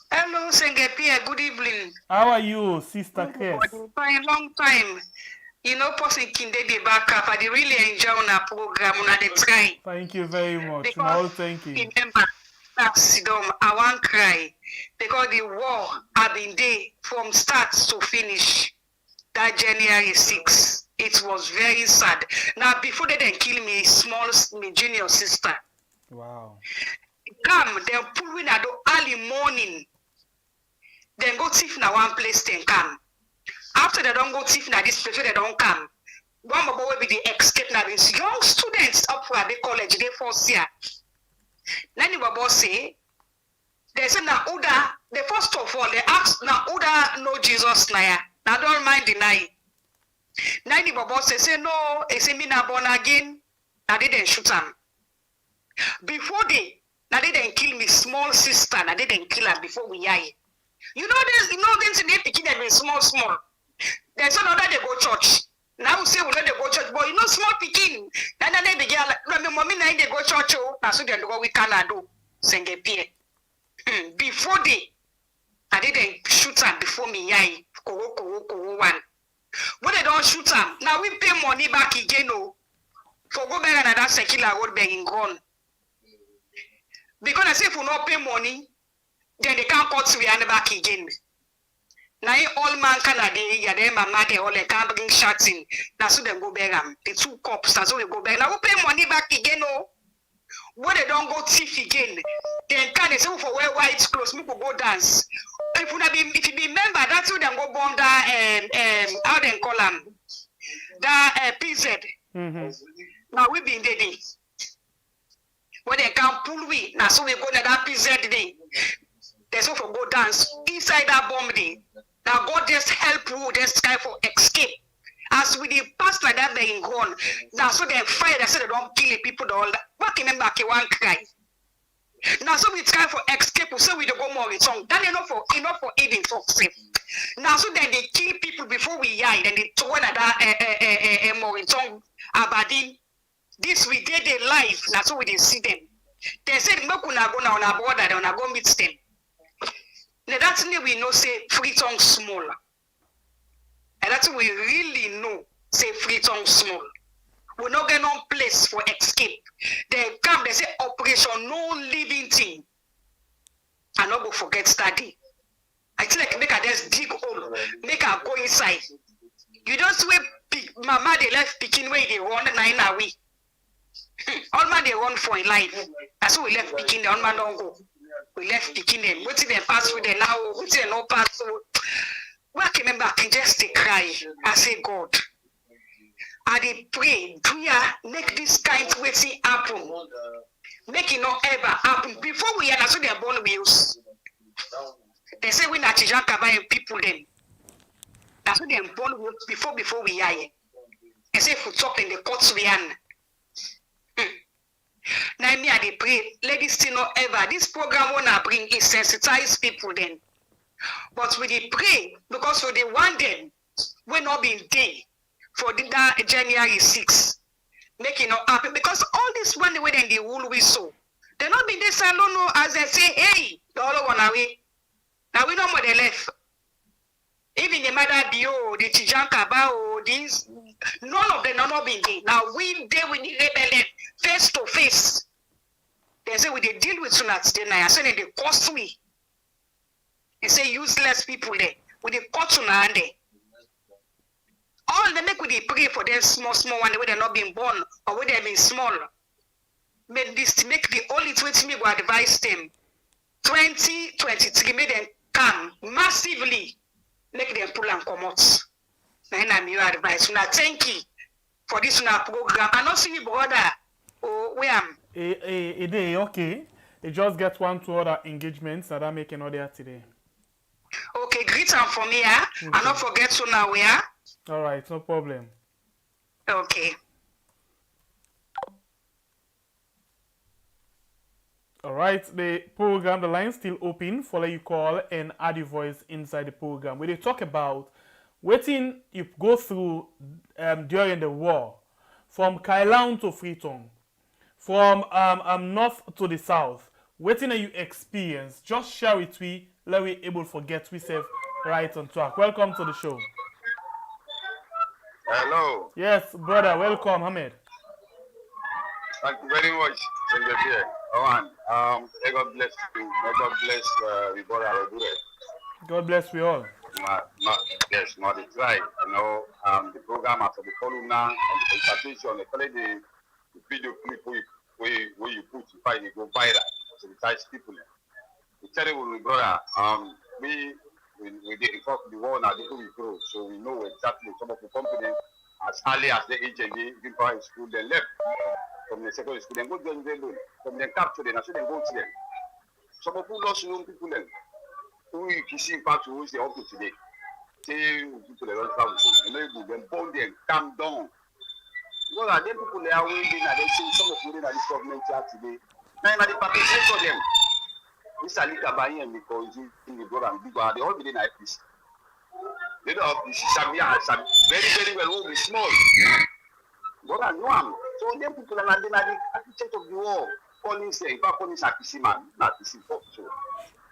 Hello, Sengepia. Good evening. How are you, sister Kes? For a long time. You know, person kinde the backup. I really enjoy our program. I try. Thank you very much. Because Thank you. Remember, I won't cry because the war have been there from start to finish. That January 6th. It was very sad. Now, before they then kill me, my junior sister. Wow. Come, they pull in at the early morning. Then go thief na one place, then come. After they don't go thief na this place, they don't come. One more will be the escape now. Young students up for the college, they first year. Nani Babo say, they say na Uda, the first of all, they ask na Uda know Jesus na. Now don't mind deny. Nani Babo say no, they say me na born again. Now they didn't shoot him. Before now they didn't kill me small sister. Now they didn't kill her before we die. You know this in the picking them small. There's another they go church. Now we say we let they go church, but you know small picking. Then they begin like mommy now they go church. Oh, that's what they go we cannot do. Sengepie. Before I didn't shoot her before me yai. One. When they don't shoot her, now we pay money back again. Oh, for go back another secular road being gone. Because I say if we not pay money, then they can't cut we and back again. Now all man Canada, yeah, them mama they all they can't bring shots in. That's so them go back. The two cops, that's so they go back. Now we pay money back again. Oh, when they don't go thief again, then can they say for wear white clothes, me go dance. If you be member, that's who them go bomb that how they call them that PZ. Now we been there. When they can pull we, now so we go to that PZ day. There's also go dance inside that bomb day. Now God just help you, just try for escape. As we the past like that being gone, now so they fight, they say they don't kill the people, all that. What can them back one cry? Now so we try for escape, so we don't go more return. That enough for eating for safe. Now so then they kill people before we die, then they throw another more return abadi. This we did their life, now so we didn't see them. They said Mokuna go now on our border, then I go meet them. Now that's when we know say free tongue small. And that's what we really know say free tongue small. We not get no place for escape. They come, they say operation no living thing. I not go forget study. I feel like make her just dig hole, make her go inside. You don't see mama they left picking where they run 9 away. All man they run for in life. That's why we left picking the all man don't go. We left picking them. What did they pass through the now? What did they not pass through? When I came back, I just cry. I say, God, I dey pray, do ya make this kind of thing happen? Make it not ever happen. Before we are so they are born wheels. They say we not buy people then. That's what they are born wheels before we are here. They say if we talk in the courts we are. Now me I dey pray, let this thing not ever. This program wanna bring is sensitize people then. But we dey pray because for the one day we not been day for that January 6th. Make it not happen because all this one way then they rule we so. They not been this alone as they say, hey, the other one away. Now we know what they left. Even the mother bio, the Tijanka bao, these none of them are not been there. Now we there we need rebellion face to face. They say we they deal with sunats then I say they cost we. They say useless people there. We they cut sunat there. All they make we they pray for them small one where they're not being born or where they've been small. Make this to make the only 20 me go advise them. 2023 make them come massively. Make them pull and come out. Then I'm your advice. Now thank you for this program. I not see you brother. Oh, where am? Okay. They just get 1-2 other engagements that are making order today. Okay, greet them for me, yeah. Okay. And not forget to now where. All right, no problem. Okay. All right, the program, the line's still open for you call and add your voice inside the program. We talk about waiting you go through during the war, from Kailahun to Freetown, from north to the south. Waiting you experience, just share with we, let we able forget we save right on track. Welcome to the show. Hello. Yes, brother, welcome, Ahmed. Thank you very much. May God bless you. May God bless the brother. God bless we all. Yes, not the try. The program after the column and the presentation, the video clip where you put to find it go viral. So the Thai people. It's terrible, brother. We did the war now, we grow, so we know exactly some of the companies as early as the age and they primary school, they left from the secondary school, then go join them, from the capture them, so they go to them. Some of who lost young people, who you see in fact who is up to today. Say people they don't travel, you know, then bond them, calm down. Because are them people they are waiting and they see some of them that this government here today. Now the perpetrator for them. This is Alika Bayi and because in the brother and big they all be in IPC. They don't have this very, very well, will be small. But I know them. So them people are the architect of the war. Calling say, if I call this IPC man, not this important. So,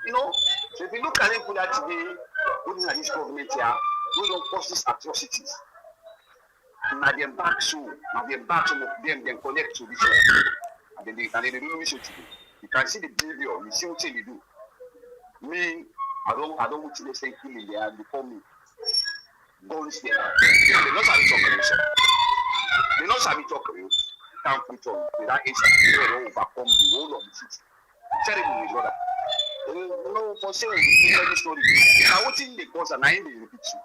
you know, so if you look at it today, looking at this government here, we don't cause these atrocities. Now them back so, now them back some of them connect to this war. And they don't know what to do. You can see the behavior, you see what they do. Me, I don't want to say killing there before me. Guns there. They not have to talk about it. They not have to talk about it. Can't put on that age they will overcome the whole of the city. Terrible is brother. You know, for saying the story. Now what in the cause and I ain't repeat you.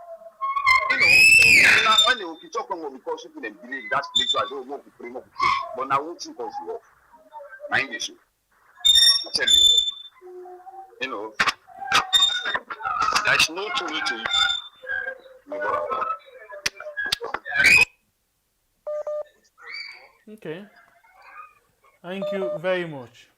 You know, when they will be talking about because people believe that spiritual, I don't want to pray more. But now what in cause the war? Mind issue. I tell you know, there's no two way to it. Okay. Thank you very much.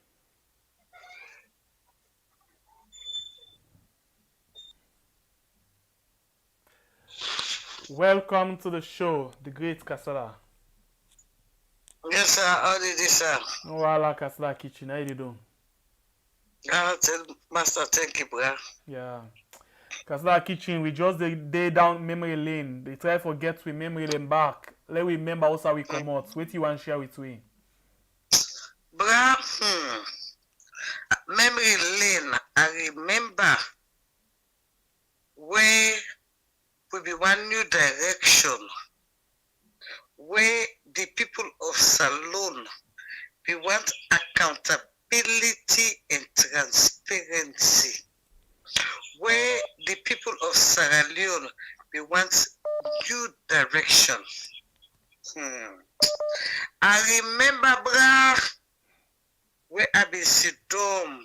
Welcome to the show, the great Kasala. Yes, sir. How did this, sir? Wala Kasala Kitchen, how you doing? Master, thank you, bro. Yeah. Kasala Kitchen, we just day down memory lane. They try to get with memory lane back. Let we remember also we come out. What you want to share with we? Bro, memory lane, I remember where will be one new direction where the people of Salone, we want accountability and transparency. Where the people of Sierra Leone, we want new direction. I remember, brah, where I be sit down.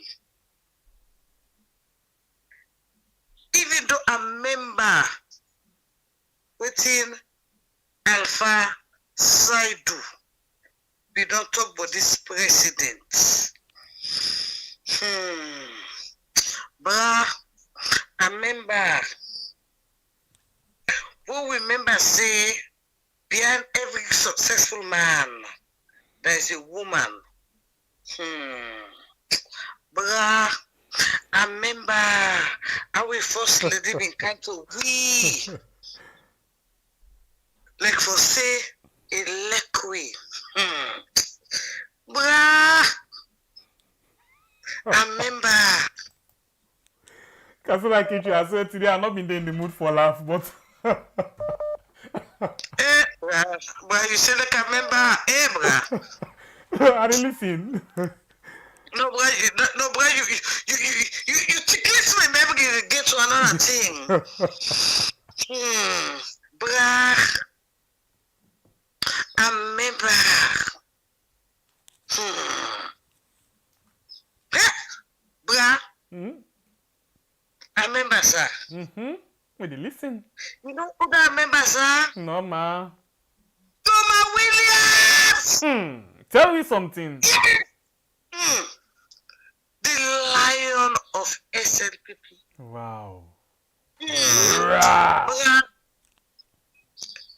Even though I remember within Alpha Saidu, we don't talk about this president. But I remember, we remember say, behind every successful man, there is a woman. Bruh, I remember how we first lady been kind to we. Like for say, a lekwe. Bruh, I remember. Kasala Kitchen, I said today I've not been in the mood for laugh, but but you say like I remember, bruh. I didn't listen. No, bruh, you ticklish my memory to get to another thing. Bruh, I remember. Bruh. I remember, sir. Wait, listen. You know who I remember, sir? No, ma. Thomas Williams! Tell me something. of SNPP. Wow. Bruh.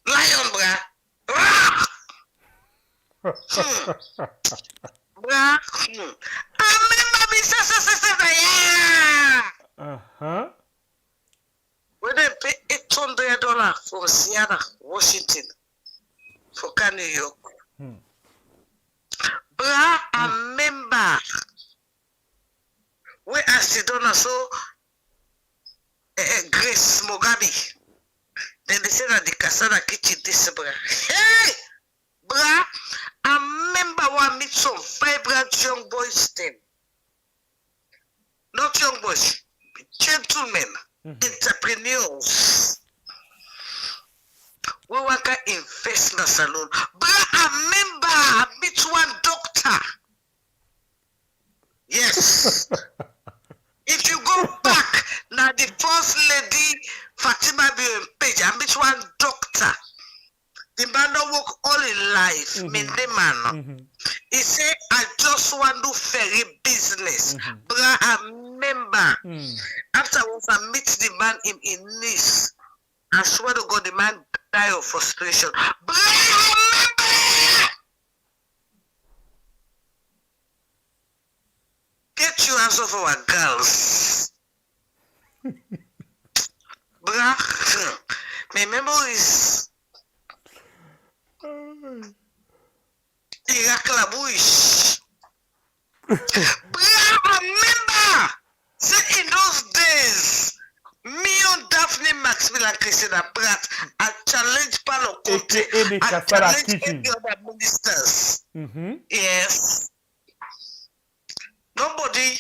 Lion, bruh. Bruh. I remember me, Uh-huh. when they pay $800 from Seattle, Washington, for New York. Bruh, I remember when I sit down, so Grace Mugabe. Then they said that the Kasada kitchen this, bruh. Hey! Bruh, I remember when I meet some vibrant young boys then. Not young boys, gentlemen, entrepreneurs. We want to invest in a salon. Bruh, I remember I meet one doctor. Yes. If you go back, now the first lady, Fatima Page, I meet one doctor. The man don't work all in life. The man. He said, I just want to do ferry business. But I remember, afterwards I meet the man in Nice. I swear to God, the man died of frustration. But I remember! Get your hands off our girls. Bruh, my memories. Iraklabuish. Bruh, remember! Say in those days, me and Daphne Maxwell and Christina Pratt, I challenge Palo Conte, I challenge every other ministers. Yes. Nobody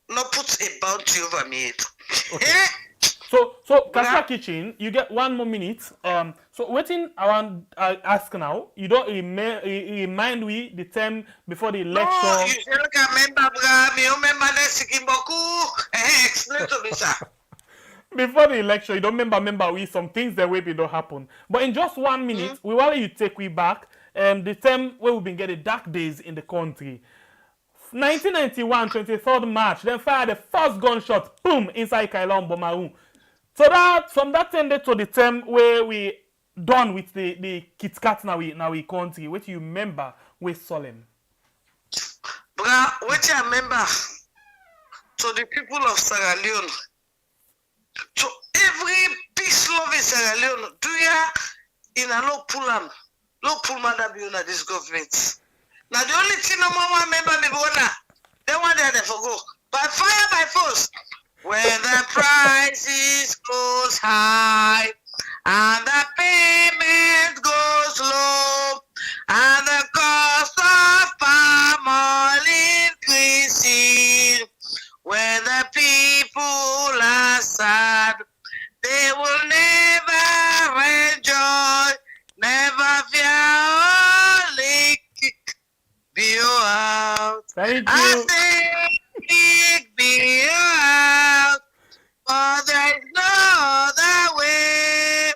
no put a bounty over me. Okay. So Kasra Kitchen, you get 1 more minute. So waiting around ask now. You don't remind we the time before the election. No, you should remember, bruh. Me remember next Kimboku. Explain to me, sir. Before the election, you don't remember we some things that way don't happen. But in just 1 minute, we want you take we back. The time where we've been getting dark days in the country. 1991, 23rd March, then fired the first gunshot, boom, inside Kailahun Bomaru. So that from that time to the time where we done with the Kit Kat now we country, what you remember with solemn? Bruh, what I remember to the people of Sierra Leone, to every peace loving Sierra Leone, do you in a low pull-up? No pullman that be under this government. Now the only thing no more remember me bona, they want there they forgo. By fire by force. When the prices goes high and the payment goes low and the cost of palm oil increasing, when the people are sad, they will never enjoy. Never fear only kick me out. Thank you. I say kick me out, but there's no other way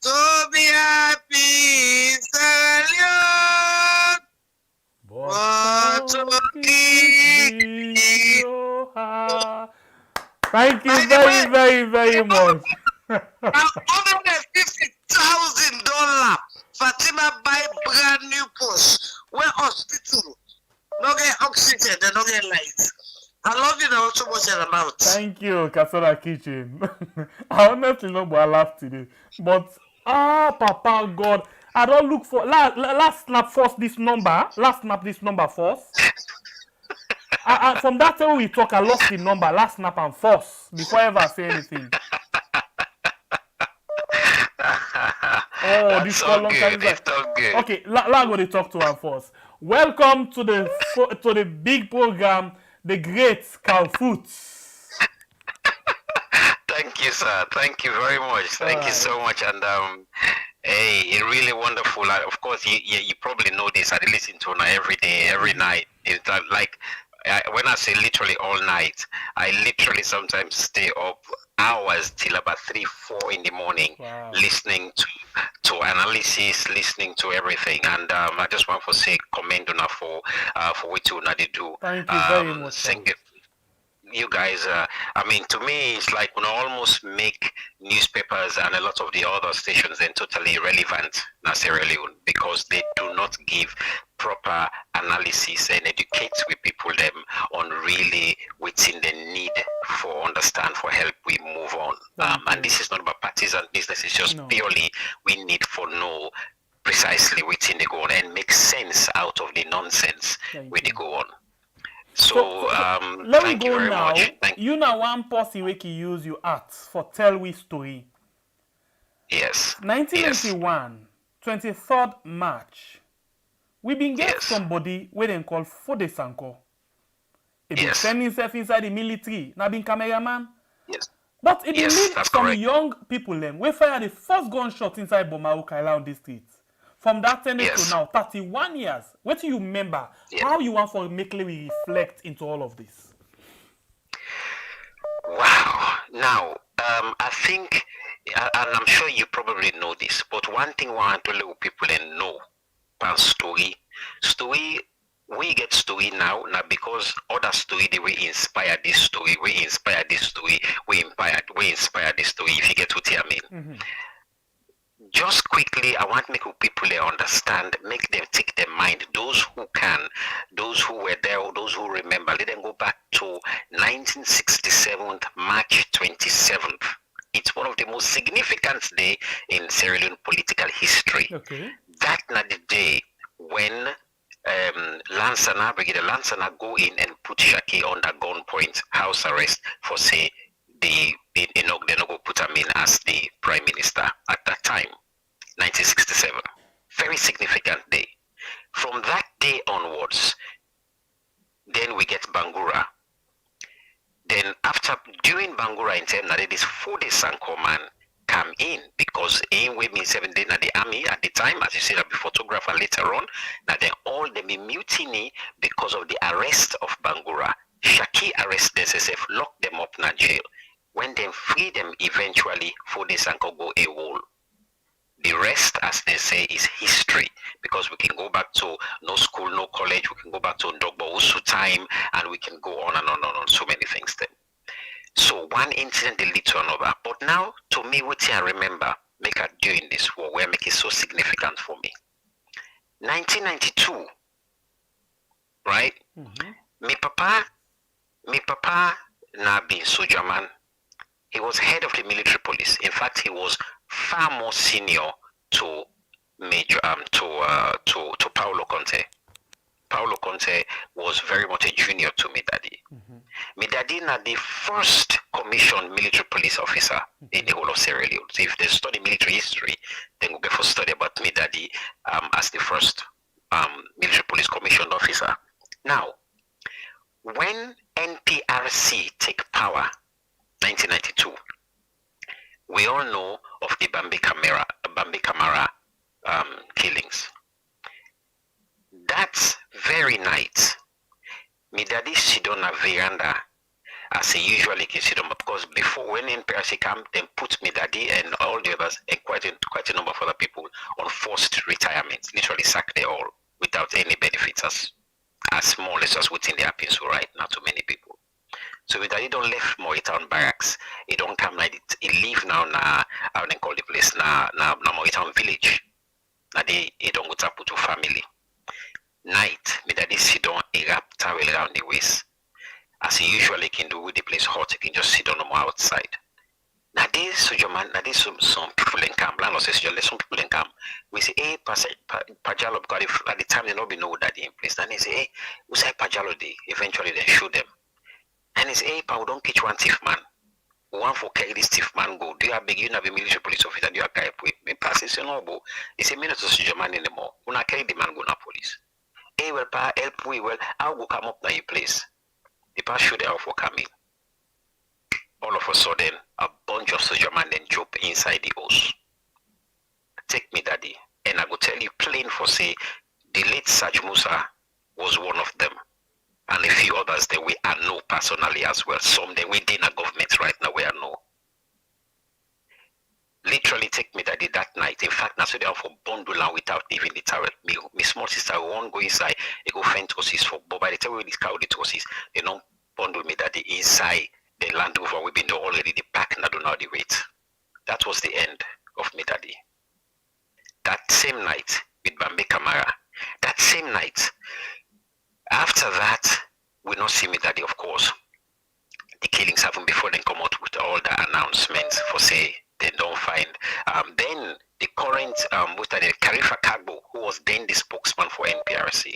to be happy, Sierra Leone. But to kick me out. Thank you very much. $150,000 Fatima buy brand new Porsche. Where hospital no get oxygen, they don't get lights. I love you now so much amount. Thank you, Kasara Kitchen. I honestly know but I laugh today. But Papa God, I don't look for last snap first this number. Last snap this number first. From that time we talk, I lost the number. Last snap and first before I ever say anything. Oh, this call long time. Okay, I'm going to talk to her first. Welcome to the big program, the great Calfoot. Thank you, sir. Thank you very much. Thank you so much. And hey, it's really wonderful. Of course, you probably know this. I listen to her every day, every night. It's like when I say literally all night, I literally sometimes stay up hours till about 3, 4 in the morning, listening to analysis, listening to everything. And I just want to say commend on for what you they do. Thank you very much. You guys, I mean, to me, it's like almost make newspapers and a lot of the other stations then totally irrelevant in Sierra Leone because they do not give proper analysis and educate with people them on really within the need for understand for help we move on. And this is not about partisan business, it's just purely we need for know precisely within the go on and make sense out of the nonsense where they go on. So let me thank you go very now. much. You now one person we can use your art for tell we story. Yes. 1991, 23rd March. We been get somebody where they call Foday Sankoh. He been send himself inside the military. Now been cameraman. Yes. But it been lead some correct. young people them. We fire the first gunshot inside Kailahun the East. From that time to now, 31 years. What do you remember? How you want for make we reflect into all of this? Wow. Now, I think, and I'm sure you probably know this, but one thing I want to let people know about story, we get story now because other story they will inspire this story, we inspire this story, we inspire this story, if you get what I mean. Just quickly, I want to make people understand, make them take their mind. Those who can, those who were there, or those who remember, let them go back to 1967, March 27th. It's one of the most significant days in Sierra Leone political history. That not the day when Brigadier Lansana go in and put Shaki under gunpoint, house arrest for say they not go put him in as the prime minister at that time. 1967. Very significant day. From that day onwards, then we get Bangura. Then during Bangura in time, this Foday Sankoh man come in because in we mean 7 days in the army at the time, as you see that before photographer later on, now then all they be mutiny because of the arrest of Bangura. Shaki arrest themselves, lock them up in jail. When they free them eventually, Foday Sankoh go AWOL. The rest, as they say, is history because we can go back to no school, no college, we can go back to Ndogbo Usu time, and we can go on and on and on, so many things then. So one incident will lead to another. But now, to me, what I remember, make a during this war, where make it so significant for me. 1992, right? Me papa na been soldier man. He was head of the military police. In fact, he was far more senior to Major to Paulo Conte. Paulo Conte was very much a junior to me daddy. Me daddy na the first commissioned military police officer in the whole of Sierra Leone. So if they study military history, then we'll get for study about me daddy as the first military police commissioned officer. Now, when NPRC take power, 1992, we all know of the Bambi Camara killings. That very night, me daddy sit on a veranda as he usually can sit on, because before when NPRC come, then put me daddy and all the others and quite a number of other people on forced retirement, literally sack they all without any benefits as small as within the happens right now to many people. So with that, he don't left Moritown barracks. He don't come like it. He leave now how they call the place na Moritown village. Now he don't go to family. Night, me daddy sit down a wrap towel around the waist. As he usually can do with the place hot, he can just sit on them outside. Now this soldier man, now this some people in camp, land says some people in camp. We say, hey, Pajalo, because at the time they not be know that in place. And they say, hey, we say Pajalo day. Eventually they shoot them. And he say, hey, Pa, we don't catch one thief man. We want for carry this thief man go. Do you have big, you have a military police officer, do you have carry with me? Pa says, no, but he say, me not a soldier man anymore. We not carry the man go na police. Hey, well, Pa, help we, well, I'll go come up na your place. The Pa shoot them for coming. All of a sudden, a bunch of soldier men then jump inside the house. Take me, daddy. And I go tell you plain for say, the late Saj Musa was one of them. And a few others personally as well. Some they within a government right now where I know. Literally take me daddy that night. In fact, now so they are for bundle and without even the towel. Me small sister won't go inside, they go find horses for, but by the time we discover the horses, they don't bundle me daddy inside the Land Rover. We've been there already, the pack and I don't know the weight. That was the end of me daddy. That same night with Bambi Kamara, that same night, after that, we not see me daddy, of course. The killings happen before they come out with all the announcements for say they don't find. Then the current Karifa Kagbo, who was then the spokesman for NPRC,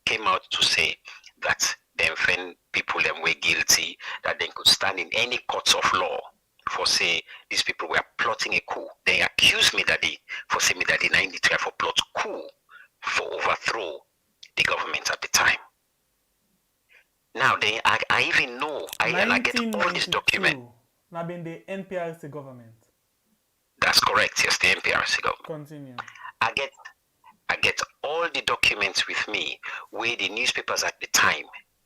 came out to say that them when people them were guilty, that they could stand in any courts of law for say these people were plotting a coup. They accused me daddy for say me daddy 93 for plot coup for overthrow the government at the time. Now I even know I get all this document. Now been the NPRC government. That's correct, yes, the NPRC government. Continue. I get all the documents with me where the newspapers at the time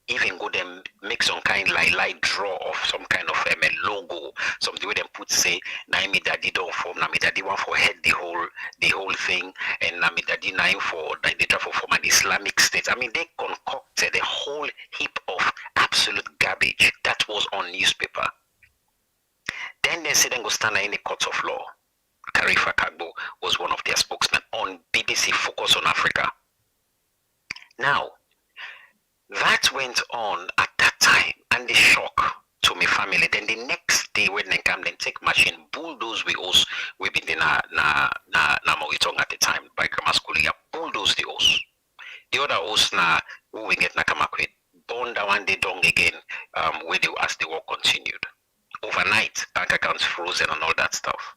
even go them make some kind like draw of some kind of logo, something where them put say Naimi Daddy don't form, Naimi Daddy one for head the whole thing, and Naimi Daddy nine for they try for form an Islamic state. I mean they concocted a whole heap of absolute garbage that was on newspaper. Then they say then go stand in the courts of law. Karifa Kagbo was one of their spokesmen on BBC Focus on Africa. Now, that went on at that time, and the shock to my family. Then the next day when they come, then take machine, bulldoze we us, we been in na Mawitong at the time by grammar school, yeah, bulldoze the us. The other us na who we get na Kamakwe, born that one day down again, where they as the war continued. Overnight, bank accounts frozen and all that stuff.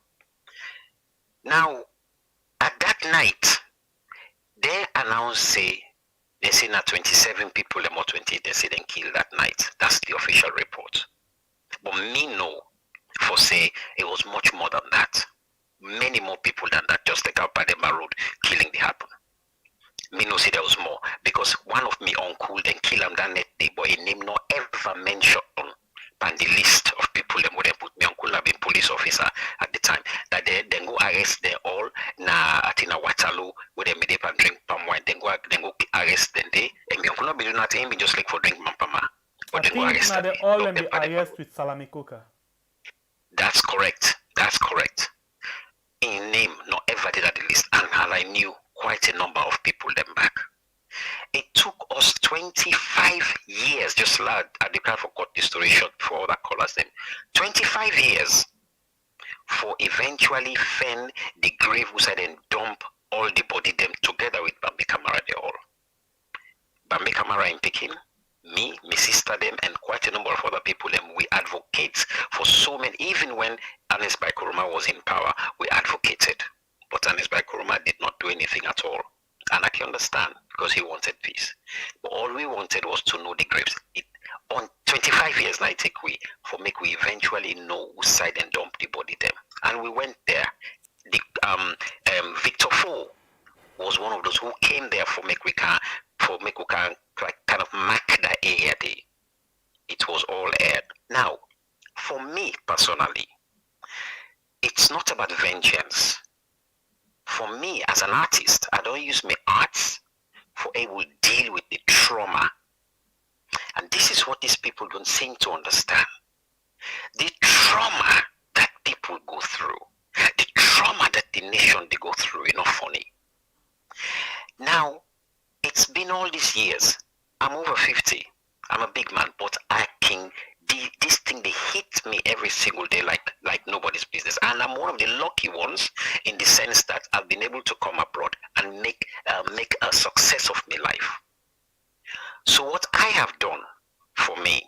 Now, at that night, they announced they say now 27 people, or 28, they say they killed that night. That's the official report. But me know for say it was much more than that. Many more people than that, just like out by the road, killing the happen. Me know say there was more because one of me uncle then kill him that net day, but his name not ever mentioned on the list of people them would put me uncle have been police officer at the time. That they then go arrest them all na atina Waterloo where they made up and drink palm wine. Then go arrest them they and me uncle not be doing nothing, be just like for drink mampama. But then go arrest them. They all them be arrest with Salami Coca. That's correct. That's correct. In name, not ever did at the list, and I knew quite a number of people them back. It took us 25 years, just like I declare for cut the story short for other callers them. 25 years for eventually fen the grave side and dump all the body them together with Bambi Kamara they all. Bambi Kamara in Peking, me, my sister them, and quite a number of other people them, we advocates for so many, even when Ernest Bai Koroma was in power, we advocated. But Ernest Bai Koroma did not do anything at all. And I can understand because he wanted peace. But all we wanted was to know the graves. On 25 years now take we for make we eventually know whose side and dump the body them. And we went there. The Victor Fo was one of those who came there for make we can like kind of mark that area day. It was all aired. Now, for me personally, it's not about vengeance. For me, as an artist, I don't use my arts for able to deal with the trauma. And this is what these people don't seem to understand. The trauma that people go through, the trauma that the nation they go through, not funny. Now, it's been all these years. I'm over 50. I'm a big man, but I can this thing they hit me every single day like nobody's business, and I'm one of the lucky ones in the sense that I've been able to come abroad and make a success of my life. So what I have done for me,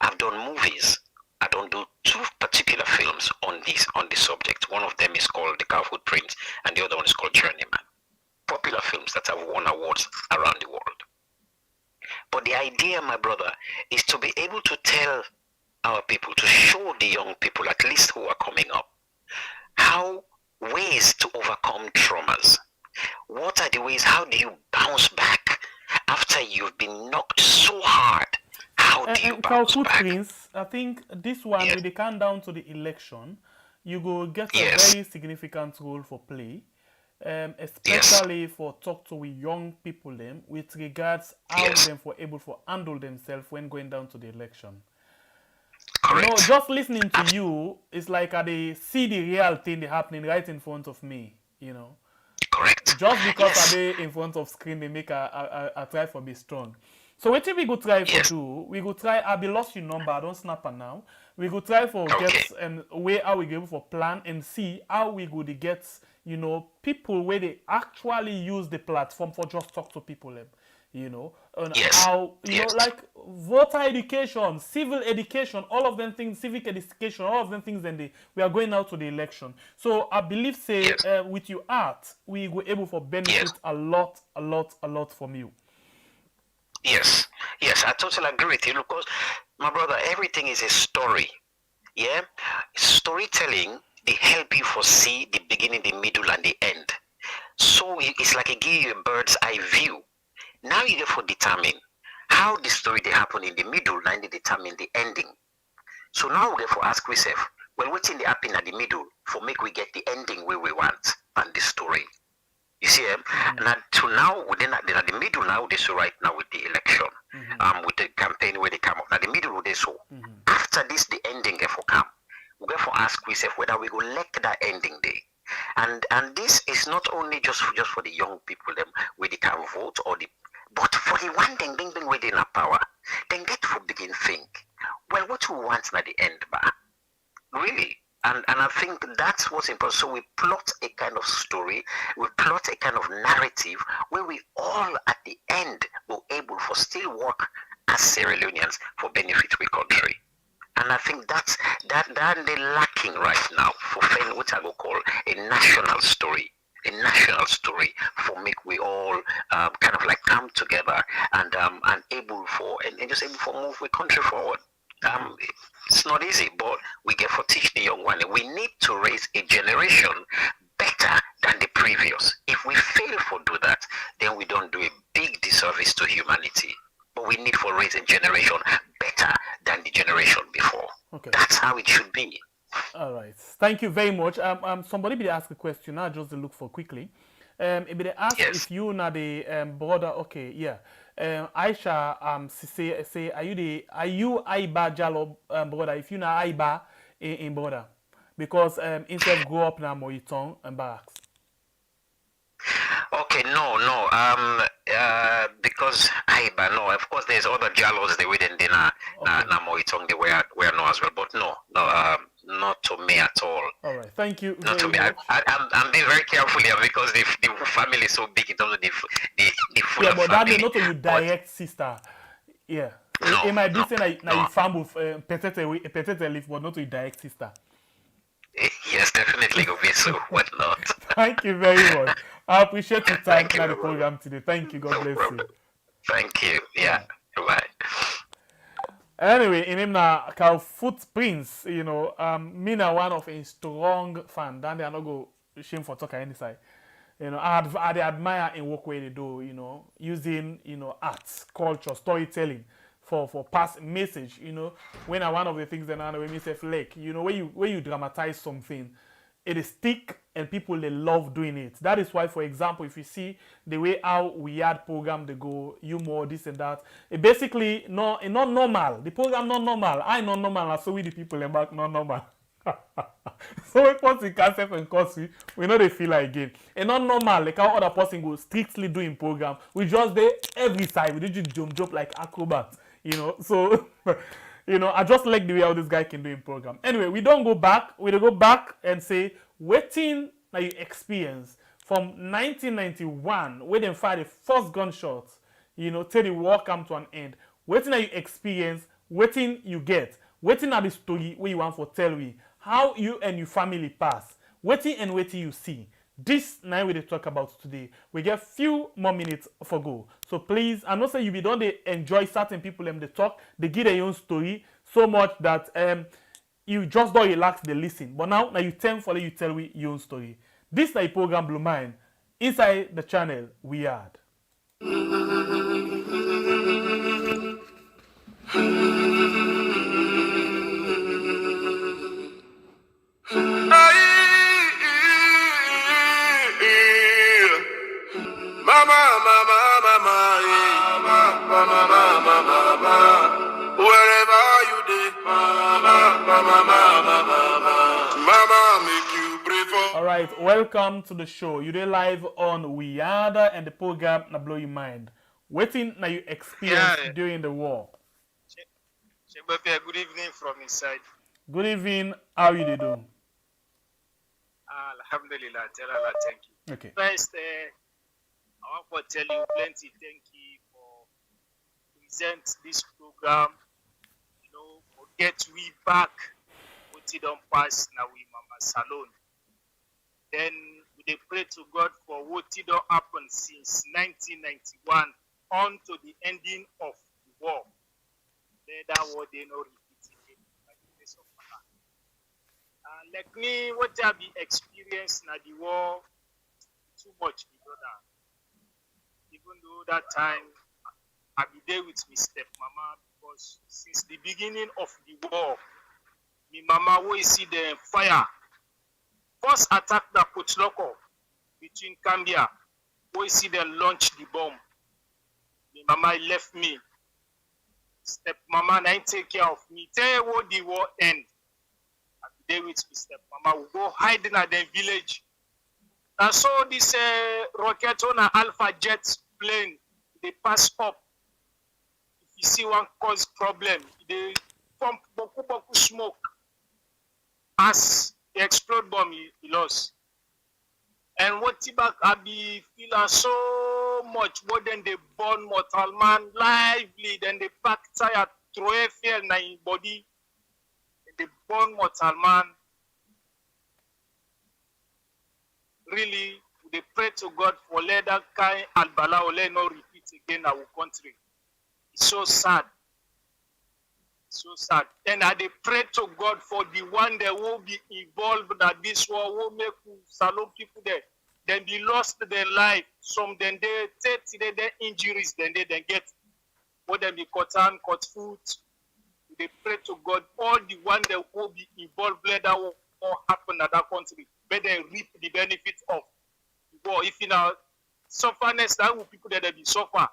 I've done movies. I don't do two particular films on this subject. One of them is called The Car Footprint, and the other one is called Journeyman. Popular films that have won awards around the world. But the idea, my brother, is to be able to tell our people, to show the young people, at least who are coming up, how ways to overcome traumas. What are the ways, how do you bounce back after you've been knocked so hard? How do you Carl bounce back? Footprints, I think this one, with the countdown to the election, you go get a very significant role for play, especially for talk to with young people them with regards how them for able to handle themselves when going down to the election. Correct. No, just listening to you is like I see the real thing happening right in front of me, you know. Correct. Just because they in front of screen, they make a try for be strong. So what we go try for do? We go try. I be lost your number. I don't snap it now. We go try for get way how we go for plan and see how we go to get people where they actually use the platform for just talk to people. And how like voter education, civil education, all of them things, civic education, all of them things. Then we are going out to the election. So I believe with your art, we were able to benefit a lot from you. Yes, I totally agree with you because, my brother, everything is a story. Yeah, storytelling they help you foresee the beginning, the middle, and the end. So it's like it gives you a bird's eye view. Now you therefore determine how the story they happen in the middle and they determine the ending. So now we therefore ask ourselves, well, what's in the happen at the middle for make we get the ending where we want and the story. You see, and so now they're at the middle now. They so right now with the election, with the campaign where they come up. Now the middle they so after this the ending therefore come. We therefore ask ourselves whether we go elect that ending day. And this is not only just for the young people them where they can vote but for the one thing being within our power, then get to begin think. Well, what we want at the end, really. And I think that's what's important. So we plot a kind of story, we plot a kind of narrative where we all at the end will able for still work as Sierra Leoneans for benefit of the country. And I think that's they're lacking right now for what I will call a national story. A national story for make we all kind of like come together and able for and just able for move the country forward. It's not easy, but we get for teach the young one. We need to raise a generation better than the previous. If we fail for do that, then we don't do a big disservice to humanity. But we need for raise a generation better than the generation before. Okay. That's how it should be. All right. Thank you very much. Somebody be ask a question. I just look for quickly. If they ask if you na the brother. Okay, yeah. Aisha say are you Aiba Jalo brother? If you na Aiba in brother, because instead of grow up na Moiton and barracks. Okay, no. Because Aiba, no. Of course, there's other Jalos they within na Moiton they were no as well, but no. Not to me at all. All right, thank you. Not to me. I'm being very careful here because the family is so big in terms of the full but family. That is not your direct sister. Yeah. No, it might be saying that you farm with petete leaf, but not your direct sister. Yes, definitely go be so. What not? Thank you very much. I appreciate your time in the program today. Thank you. God bless you. Thank you. Yeah. Bye. Anyway, in him now, Carl Footprints, me na one of a strong fan. Then they are not go shame for talking any side. I admire in what way they do, using, arts, culture, storytelling for pass message, when one of the things that I know when me say like, when you dramatize something, it is stick and people they love doing it. That is why, for example, if you see the way how we had program they go, humor, this and that, it basically not normal. The program not normal. I not normal, so we the people embark not normal. So when person can self and cause we know they feel like again. And not normal, like how other person go strictly doing program. We just there every side. We did just jump like acrobat, So I just like the way how this guy can do in program. Anyway, we don't go back. We go back and say, waiting that you experience from 1991, when they fired the first gunshot, till the war come to an end. Waiting that you experience, waiting you get, waiting at the story where you want for tell we how you and your family pass, waiting and waiting you see. This night we talk about today. We get few more minutes for go. So please, I know say you be don't they enjoy certain people them they talk, they give their own story so much that you just don't relax, they listen. But now you tell you tell we your own story. This is a program Blue Mind. Inside the channel Weird. Mama, make you pray for. All right, welcome to the show. You dey live on Weirda and the program na blow your mind. Waiting na you experience during the war. Good evening from inside. Good evening. How you dey do? Alhamdulillah, tell Allah thank you. Okay. First, I want to tell you plenty thank you for present this program. You know, for get we back. What it don't pass now we mama salon. Then we dey pray to God for what it don't happen since 1991 on to the ending of the war. Let that war they no repeat again by the grace of Allah. Like me, what I be experienced na the war too much, my brother. Even though that time I be there with my stepmama because since the beginning of the war, my mama always see the fire. First attack that Potloko between Cambia, we see them launch the bomb. My mama left me. Stepmama now take care of me. Tell you what the war end. I be there with my stepmama. We go hide in the village. I saw this rocket on an Alpha jet plane. They pass up. If you see one cause problem, they pump boku smoke. As the explode bomb, he lost. And what Tibak I be feeling so much more than they burn mortal man lively, then they pack tire, throw a fail na in body, they burn mortal man. Really, they pray to God for let that kind albala ole no repeat again in our country. It's so sad. So sad. And I they pray to God for the one that will be involved that this war will make salon people there. Then they lost their life. Some then they take their injuries, then they get what they be cut foot. They pray to God, all the one that will be involved, let that war happen at that country. But they reap the benefit of the war. If you know sufferness, that will people that they be suffer.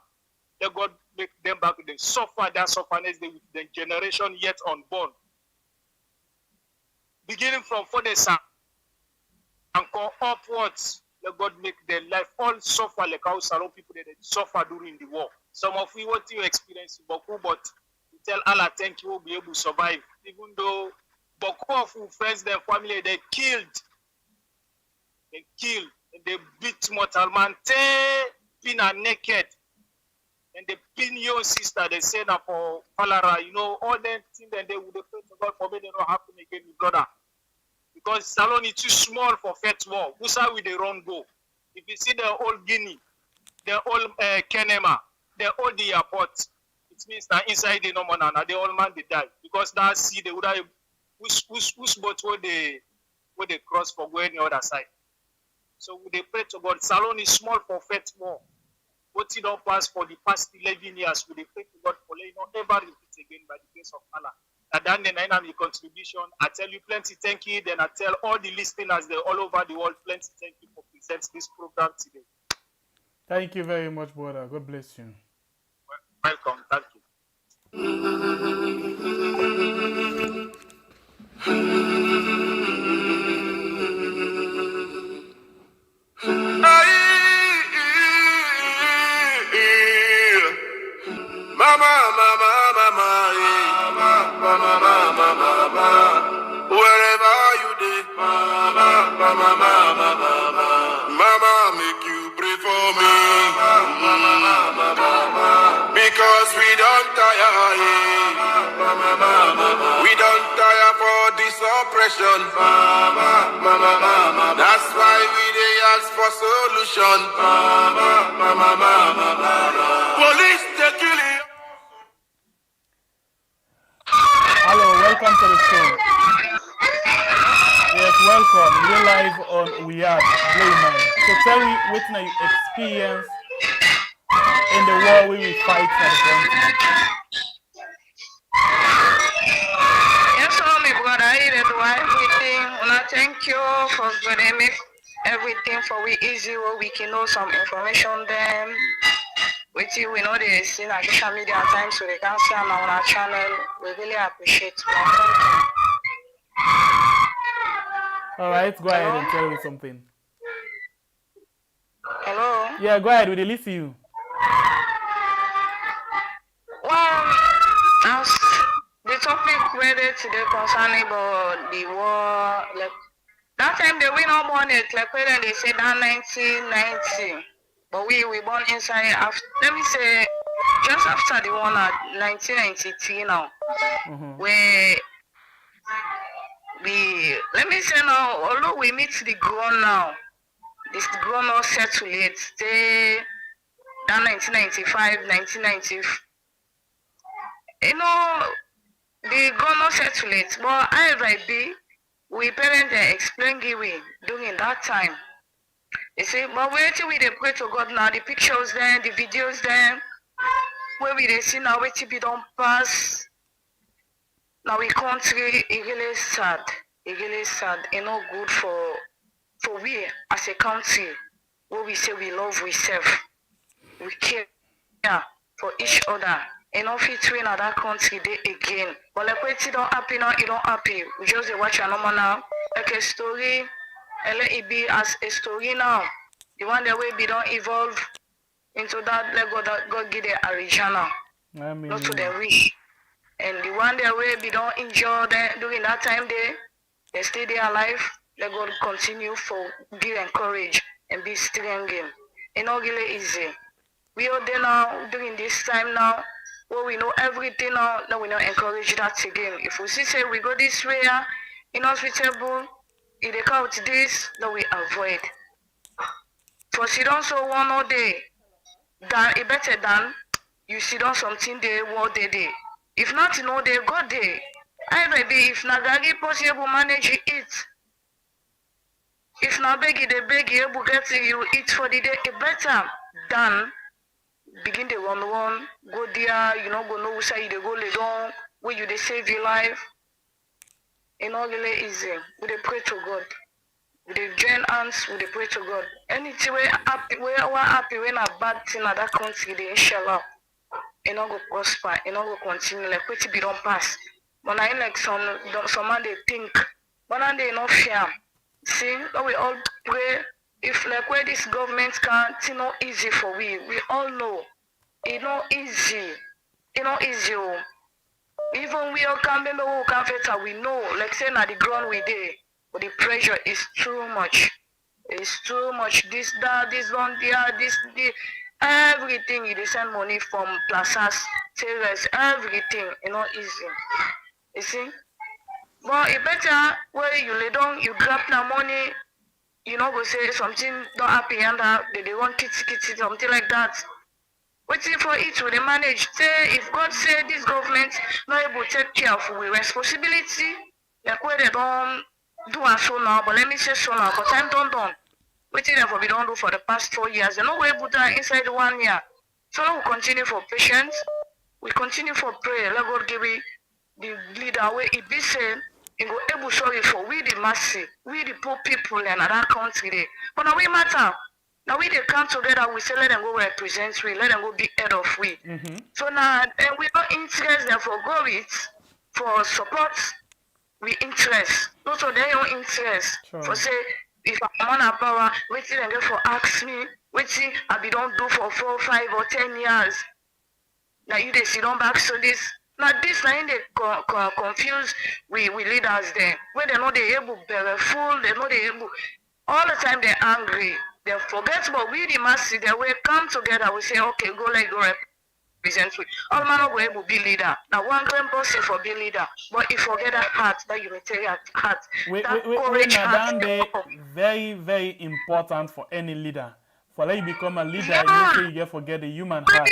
Let God make them back. They suffer that sufferness with the generation yet unborn. Beginning from Foday Sankoh upwards, let God make their life all suffer like how Salon people that suffer during the war. Some of you what you experience in Boku, but you tell Allah thank you will be able to survive. Even though Boku of friends, their family, they killed, and they beat mortal man, pin and naked. And they pin your sister, they say that for cholera, you know, all them things that they would pray to God for me, they don't happen again, brother. Because Salon is too small for fat war. Who's how we they run go? If you see the old Guinea, the old Kenema, the old the airport, it means that inside the no man, the old man they die. Because that sea they would have whose boat where they cross for going the other side. So they pray to God. Salon is small for fat war. What it don't pass for the past 11 years, we pray to God for let not ever repeat again by the grace of Allah. And then the contribution, I tell you plenty thank you. Then I tell all the listeners there all over the world plenty thank you for presenting this program today. Thank you very much, brother. God bless you. Welcome. Thank you. Wherever you dey, mama, make you pray for me. Because we don't tire, we don't tire for this oppression. That's why we dey ask for solution. Police they killing. Hello, welcome to the show. Yes, welcome. We're live on Weird, Blow Your Mind. So tell me what you experience in the war we fight for the country. Yes, my brother, you do everything. And I thank you for gonna make everything for we easy where we can know some information then. Which we know they see on social media at times, so they can see on our channel. We really appreciate it. All right, go ahead and tell me something. Hello? Yeah, go ahead. We listen to you. Well, as the topic read today concerning about the war, like that time they win all born it, like when they said that 1990, but we born inside after. Let me say, just after the one at 1993 now, where we let me say now, although we meet the ground now, this ground not settle it. They that 1995, 1990. You know, the government settle it, but I be we parents explain giving during that time. You see, but wait till we dey pray to God now, the pictures then, the videos then, where we dey see now wait be don't pass. Now we country it really sad. It really sad. It's not good for we as a country where we say we love ourselves. We care for each other. And not fit in another country day again. But like when it don't happen now, it don't happen. We just watch a normal now. Like a story, and let it be as a story now. The one that way be don't evolve into that let God give the original. Not to the wish. And the one that way be don't enjoy that during that time they stay there alive. Let God continue for give and courage and be strong in. It's not really easy. We are there now during this time now. Well, we know everything now, that we not encourage that again. If we see say we go this way, inhospitable, if they count this, then we avoid. For sit down so one all day, than it better than you sit down something there, what day. If not, you know, they go there. I maybe if nagagi possible manage it. If not beg they beg you, get you eat for the day, it better than begin the one, go there, you know, go no side they go lay down, where you they save your life. It's not really easy. We they pray to God. We they join hands, we they pray to God. Anything we happy, we are happy when a bad thing at that country, they inshallah. It not go prosper, it not go continue, like what be don't pass. But I like someone they think, but now they not fear. See, that we all pray. If like where this government can't, it's not easy for we all know. It's not easy. It's not easy. Even we all can remember who can better, we know, like saying at the ground we did, but the pressure is too much. It's too much. This, that, this one, this, everything they send money from plazas, terrace, everything, it's not easy. You see? But it better where you lay down, you grab the money. You know, go say something don't happen and they want kitty, something like that. Waiting for it to they manage. Say if God say this government not able to take care of we responsibility, like where they don't do and so now, but let me say so now, because time don't done. Waiting for we don't do for the past 4 years. They're not able to inside 1 year. So we continue for patience, we continue for prayer. Let God give it the leader where it be said. You go able sorry for we the mercy, we the poor people in another country there. But now we matter. Now we they come together, we say let them go represent we, let them go be head of we. So now and we not interest them for go it, for support, we interest. Not for their own interest. Sure. For say if I'm on a power, waiting and get for ask me, waiting I be don't do for 4, 5 or 10 years. Now you they sit on back so this. Now this now they confuse we leaders there. When they know they able, they're full, they know they able. All the time they're angry. They forget about we the masses. They will come together. We say, okay, go represent we. All man will able be leader. Now one grand person for be leader, but if forget that heart, that humanitarian heart, that courage heart. Very, very important for any leader. For let you become a leader, you know, so you get forget the human heart.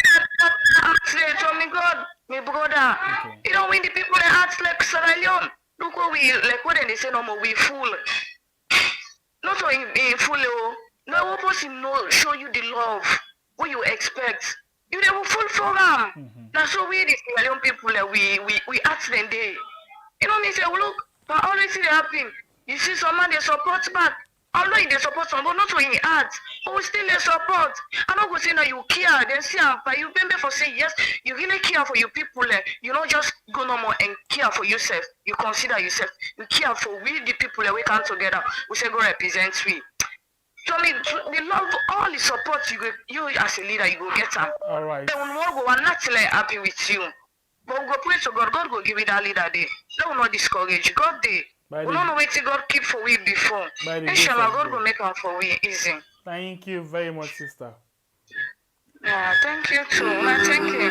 Me God, my brother. Okay. You know when the people that act like Sierra Leone, look what we like what they say no more we fool. Not so in fool. No person no show you the love what you expect. You never fool for them. Now so we the Sierra Leone people that we act them day. You know me say look, but always see happen. You see someone they support back. Although they support some, but not for your heart. But we still they support. I'm not going to say now you care. Then see, but you remember for saying yes, you really care for your people. You don't just go no more and care for yourself. You consider yourself. You care for we the people that we come together. We say go represent we. So I mean, the love, all the support you as a leader, you go get them. All right. Then when we go, I'm not happy with you. But we go pray to God. God will give you that leader day. Don't not discourage you. God day. We don't know what God keep for we before. Inshallah, God will make them for we easy. Thank you very much, sister. Yeah, thank you too. Thank you.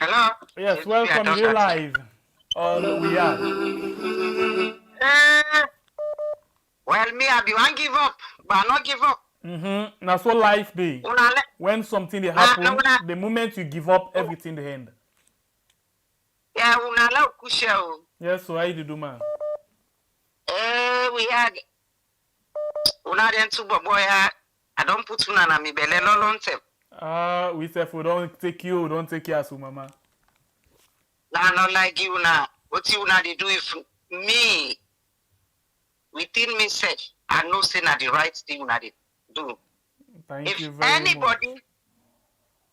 Hello. Yes, welcome. You live on We Are. Well, me, I be one give up, but I not give up. Now, so life day. When something they happen, the moment you give up, everything they end. Yeah, una la kusha. Yes, so how you do, man? We had una den two boy. I don't put una na mi belle no long time. We say if we don't take you, we don't take you as mama. Nah, not like you now. What you now they do if me within me self, I know say na the right thing una they do. Thank you very much.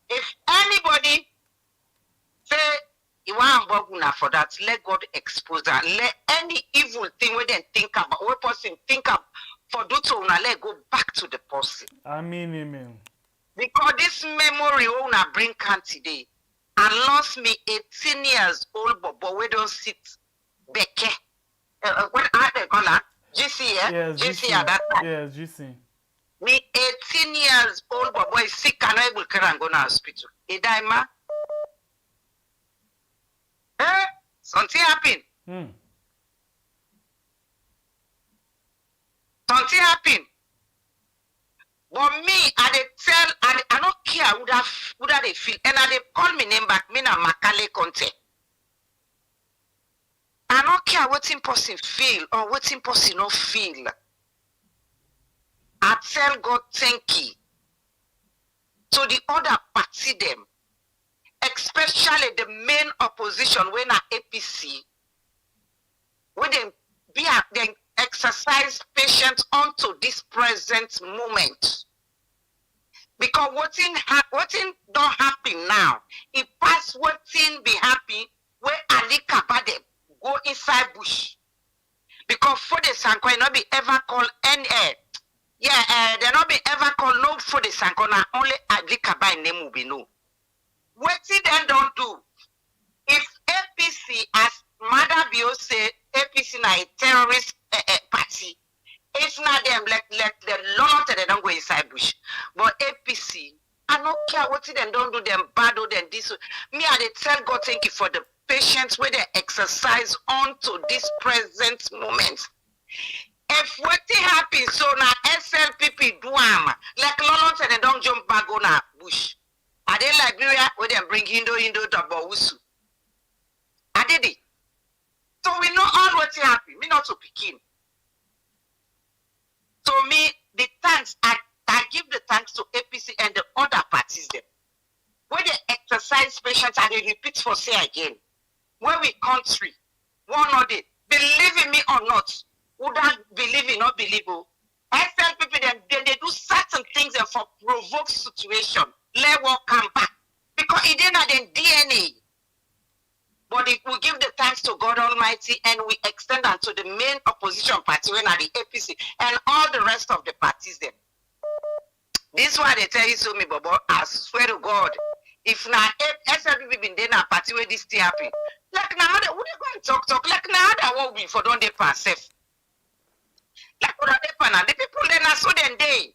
If anybody say you want Boguna for that, let God expose that. Let any evil thing we then think about, what person think of for do to una let go back to the person. Amen. Because this memory una bring can today, and lost me 18 years old, but we don't sit beke. What are they called? GC, yeah? Yes, GC at that time. Yes, GC. Me 18 years old, but boy sick and I will carry and go to hospital. He died, ma. Something happened. Something happened. But me, I tell, I don't care who that they feel. And I they call me name back, me na Makale Conte. I don't care what in person feel or what in person not feel. I tell God thank you. So the other party them, especially the main opposition when a APC, when they exercise patience unto this present moment. Because what don't happen now, it pass what be happy where Ali Kabade go inside bush. Because Foday Sankoh not be ever called any they not be ever called no Foday Sankoh na only Ali Kabade name will be no. What they don't do, if APC as Mother Bio say APC na a terrorist party, it's not them like the Lord they don't go inside bush. But APC, I don't care what they don't do them bad or than this. Me I they tell God thank you for the patience where they exercise onto this present moment. If what happens so now SLPP do like Lord they don't jump back on a bush. Are they Liberia where they bring Indo to Bawusu? I did it. So we know all what happened. Me not to begin. So me, the thanks, I give the thanks to APC and the other parties them. When they exercise patience and they repeat for say again. When we country, one or day, believe in me or not, would that believe in or believe? I tell people then they do certain things and for provoke situation. Let work come back. Because it didn't have DNA. But we give the thanks to God Almighty and we extend that to the main opposition party when are the APC and all the rest of the parties then. This is why they tell you so me, Bobo. I swear to God, if now SLPP been there now party where this thing happen, like now would they go and talk like now that will be for don't they pass safe. Like what are they pan the people then are so then they.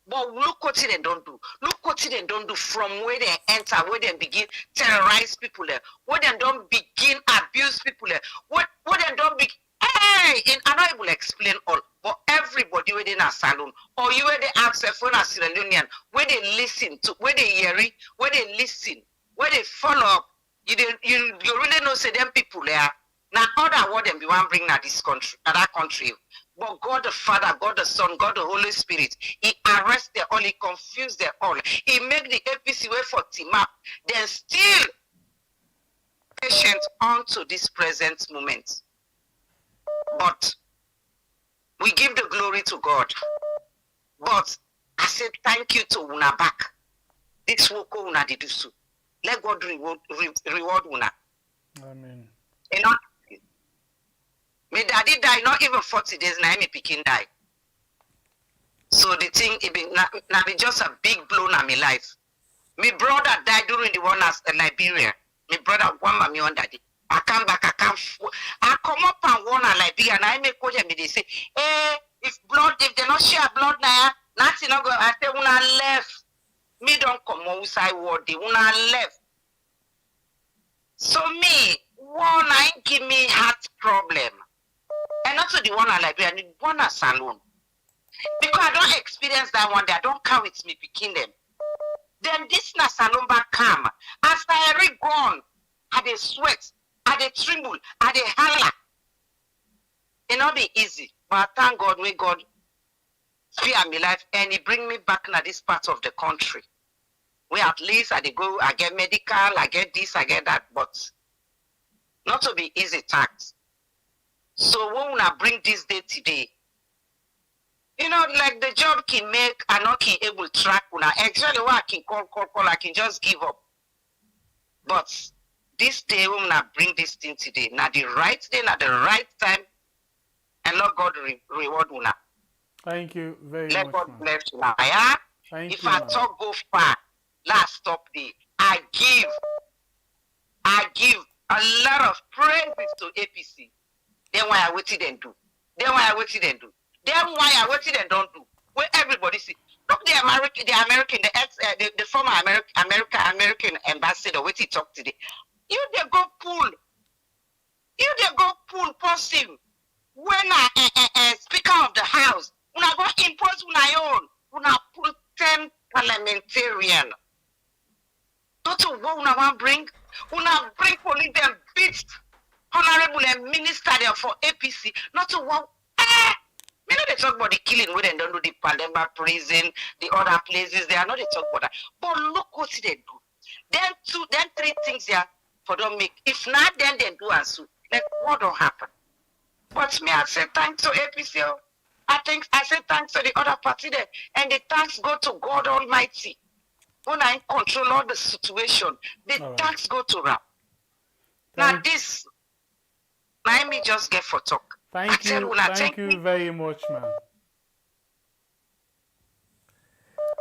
But look what they don't do. Look what they don't do from where they enter, where they begin terrorize people there, where they don't begin abuse people there, where they don't begin. Hey, and I will explain all. But everybody within a salon, or you where they ask a phone as Sierra Leonean, where they listen to, where they hear it, where they listen, where they follow up. You really know say them people there. Now other word them be one bring that this country, that country. But God the Father, God the Son, God the Holy Spirit, He arrest them all, He confuse them all. He make the APC way for team up. Then still, patient unto this present moment. But we give the glory to God. But I said thank you to Una back. This work Una did do. Let God reward Una. Amen. You know, my daddy died not even 40 days now. My pikin died. So the thing it be now be just a big blow in my life. My brother died during the war in Liberia. My brother one me on daddy. I come back. I come up and one in Liberia, and I make coach me. They say, if they not share blood now, nothing not go. I say una left. Me don't come outside war. They una left. So me one I give me heart problem, and also the one in Liberia, the one at Salon. Because I don't experience that one day, I don't come with me picking them. Then this na salomba come. After I gone, I dey sweat, I dey tremble, I dey holler. It not be easy, but I thank God when God spare me life and He bring me back na this part of the country. Where at least I dey go, I get medical, I get this, I get that, but not to be easy tax. So when I bring this day today, you know, like the job can make, I not can able to track una. Actually, what I can call, I can just give up. But this day, when I bring this thing today, now the right day, now the right time, and Lord God reward una. Thank you very Let much. God Man. bless una. Yeah? Thank if you, I man. talk go far, last stop day, I give a lot of praises to APC. Then why I waited and do. Then why I waited and do. Then why I waited and don't do. Where everybody see. Look, the former American ambassador, what he talked today. You they go pull positive. When I speaker of the house, when I go impose my own, when I pull 10 parliamentarian. Not to what when I bring police and beat honorable and minister there for APC. Not to what. Me know they talk about the killing where they don't do the Palema prison, the other places. They are not they talk about that. But look what they do. Then three things there for them make. If not, then they do and so. Like what don't happen? But me, I say thanks to APC. I say thanks to the other party there, and the thanks go to God Almighty. When I control all the situation, the thanks go to Ram. Now this, let me just get for talk. Thank you very much, man.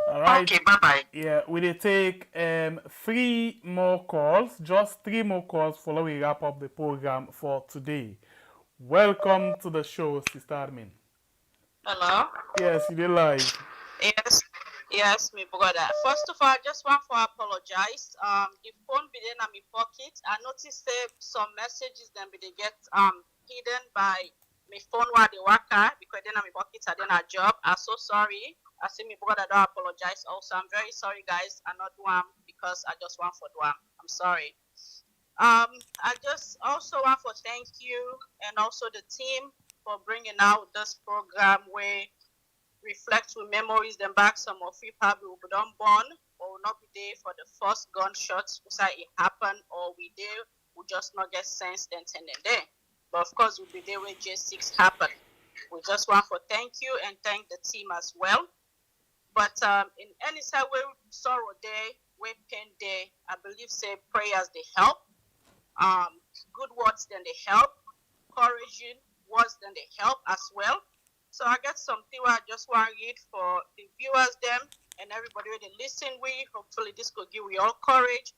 All right. Okay, bye-bye. Yeah, we will take 3 more calls, just 3 more calls before we wrap up the program for today. Welcome to the show, Sister Armin. Hello? Yes, you're live. Yes, my brother. First of all, I just want to apologize. The phone be in my pocket. I noticed some messages then they get hidden by my phone while they work because then my pockets are then a job. I'm so sorry. I see my brother don't apologize also. I'm very sorry guys. I not do because I just want for do I'm sorry. I just also want to thank you and also the team for bringing out this program where reflect with memories then back some of you probably will be done born or will not be there for the first gunshots beside it happened or we there we just not get sense then there. But of course we'll be there when J6 happened. We just want to thank you and thank the team as well. But in any side way sorrow day, way pain day, I believe say prayers they help. Good words then they help. Encouraging words then they help as well. So I got something I just want to read for the viewers them and everybody who they listen with. Hopefully this could give we all courage.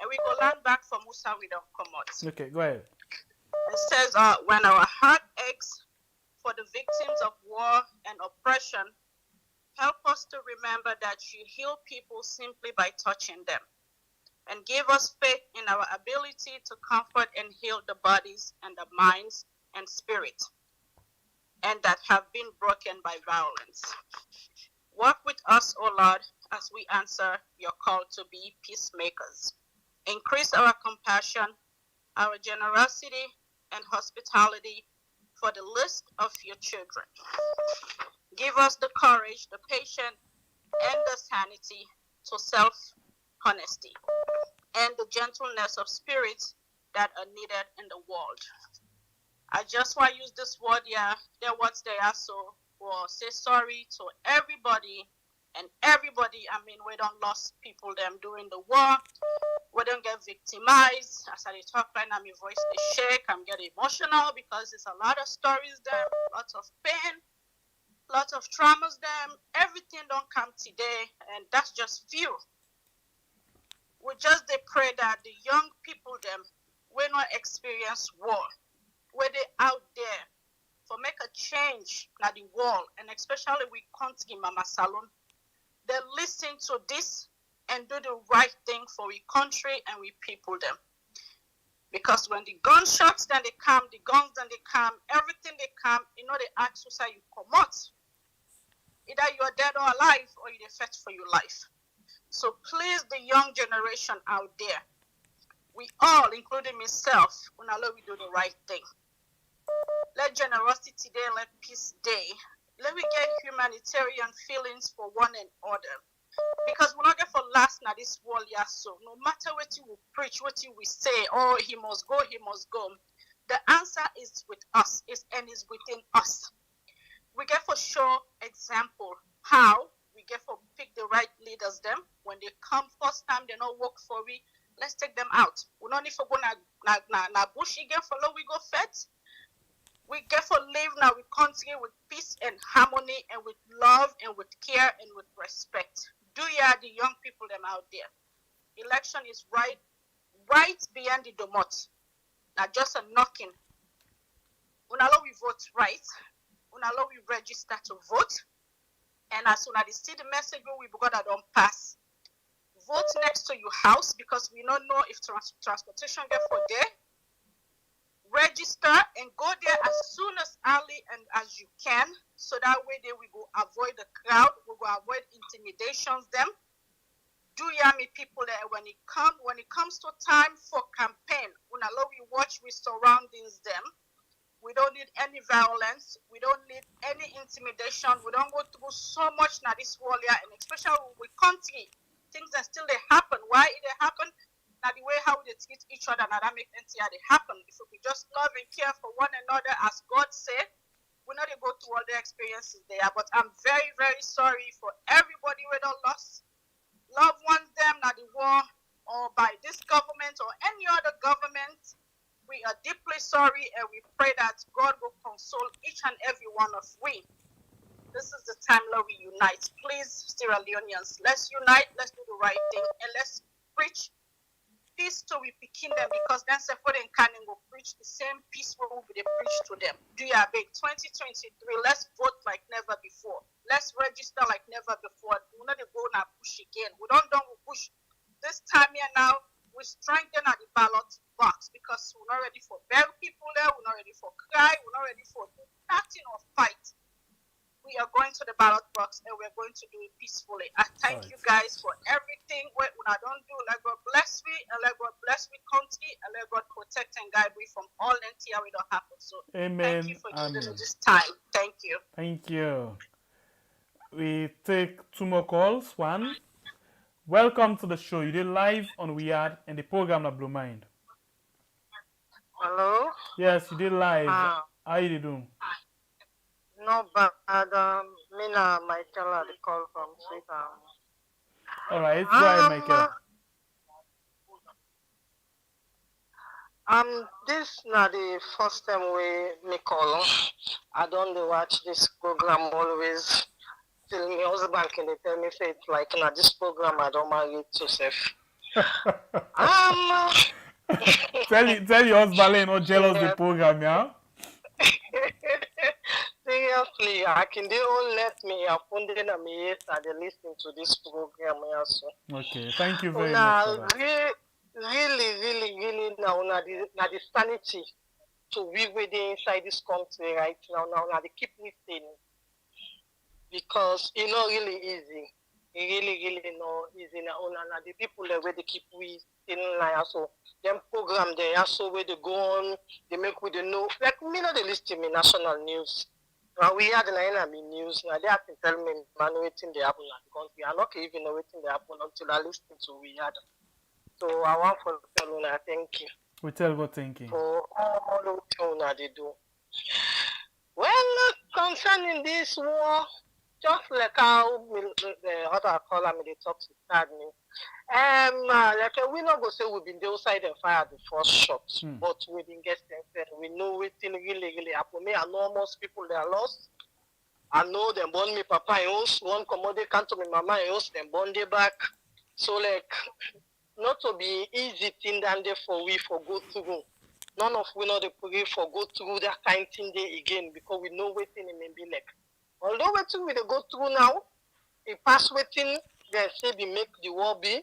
And we go land back from Musa we don't come out. Okay, go ahead. It says, when our heart aches for the victims of war and oppression, help us to remember that you heal people simply by touching them. And give us faith in our ability to comfort and heal the bodies and the minds and spirit, and that have been broken by violence. Work with us, O Lord, as we answer your call to be peacemakers. Increase our compassion, our generosity, and hospitality for the least of your children. Give us the courage, the patience, and the sanity to self-honesty, and the gentleness of spirit that are needed in the world. I just want to use this word here, their words they are so for say sorry to everybody and everybody. I mean, we don't lost people them during the war. We don't get victimized. As I talk right now, my voice is shake. I'm getting emotional because there's a lot of stories there, lots of pain, lots of traumas them. Everything don't come today, and that's just few. We just they pray that the young people them will not experience war, where they out there for make a change at the world, and especially we country Mama Salon. They listen to this and do the right thing for we country and we people them. Because when the gunshots then they come, the guns then they come, everything they come, you know they ask you say you come out. Either you're dead or alive, or you fight for your life. So please, the young generation out there, we all, including myself, when I love we do the right thing. Let generosity today, let peace day. Let me get humanitarian feelings for one another. Because we're not going for last now this world, yeah, so no matter what you will preach, what you will say, oh, he must go, the answer is with us, and is within us. We get for sure example how we get for pick the right leaders them. When they come first time, they don't work for we. Let's take them out. We don't need for go na bush again for low we go fed. We get for live now we continue with peace and harmony and with love and with care and with respect. Do ya the young people them out there? Election is right beyond the domot. Now just a knocking. Unalo we vote right. Unalo we register to vote. And as soon as they see the message we got that don't pass. Vote next to your house because we don't know if transportation get for there. Register and go there as soon as early and as you can, so that way they we go avoid the crowd, we go avoid intimidations them. Do yummy people there when it comes to time for campaign, when allow we watch we surroundings them. We don't need any violence, we don't need any intimidation, we don't go through so much now this world here, and especially with country, things that still they happen. Why it they happen? Now the way how they treat each other, now that make NTR they happen. If we just love and care for one another as God said, we're not go through all the experiences there. But I'm very, very sorry for everybody who don't lost loved ones them, now the war, or by this government or any other government. We are deeply sorry, and we pray that God will console each and every one of we. This is the time that we unite. Please, Sierra Leoneans, let's unite, let's do the right thing, and let's preach peace to we picking them, because then Sephora and Canning will preach the same peace we will be preach to them. Do you big 2023? Let's vote like never before. Let's register like never before. We're not go now push again. We don't push this time here now. We strengthen at the ballot box because we're not ready for bury people there. We're not ready for cry. We're not ready for nothing or fight. We are going to the ballot box and we're going to do it peacefully. I thank you guys for everything. What I don't do, let God bless me and let God bless me country and let God protect and guide me from all NTR we don't happen. So Amen. thank you for giving me this time. Thank you. Thank you. We take two more calls. One. Welcome to the show. You did live on Weird and the program of Blue Mind. Hello? Yes, you did live. How you doing? No bad. Me na Michael at the call from Sweet. Alright, go ahead, Michael. This na the first time we me call. I don't watch this program always. Till my husband can tell me say it's like na this program I don't marry to safe. Tell your husband you're not jealous of the program, yeah? Seriously, I can they all let me upon them and me yes and they listen to this program also. Okay, thank you very much for that. Really now the sanity to be within inside this country right now they keep listening. Because it's not really easy. It really not easy now. The people that where they keep we in like so them program there also where they go on, they make with the know like me not they list in national news. Now we had the enemy news now they have to tell me man waiting they happen in the country. I'm not even know waiting they happen until I listen to we had. So I want for tell you thank you. We tell God thank you. For all what they do. Well, concerning this war, just like how the other caller me they talk to start me. Like we not go say we've been the outside and fire the first shot, but we didn't get sense. We know it really happen. Me, I know most people they are lost. I know them born me papa in house, one commodity can't to me mama in house, them born they back. So like not to be easy thing than there for we for go through. None of we know the pray for go through that kind thing day again because we know waiting it may be like. Although waiting we go through now, it pass waiting, they say we make the war be,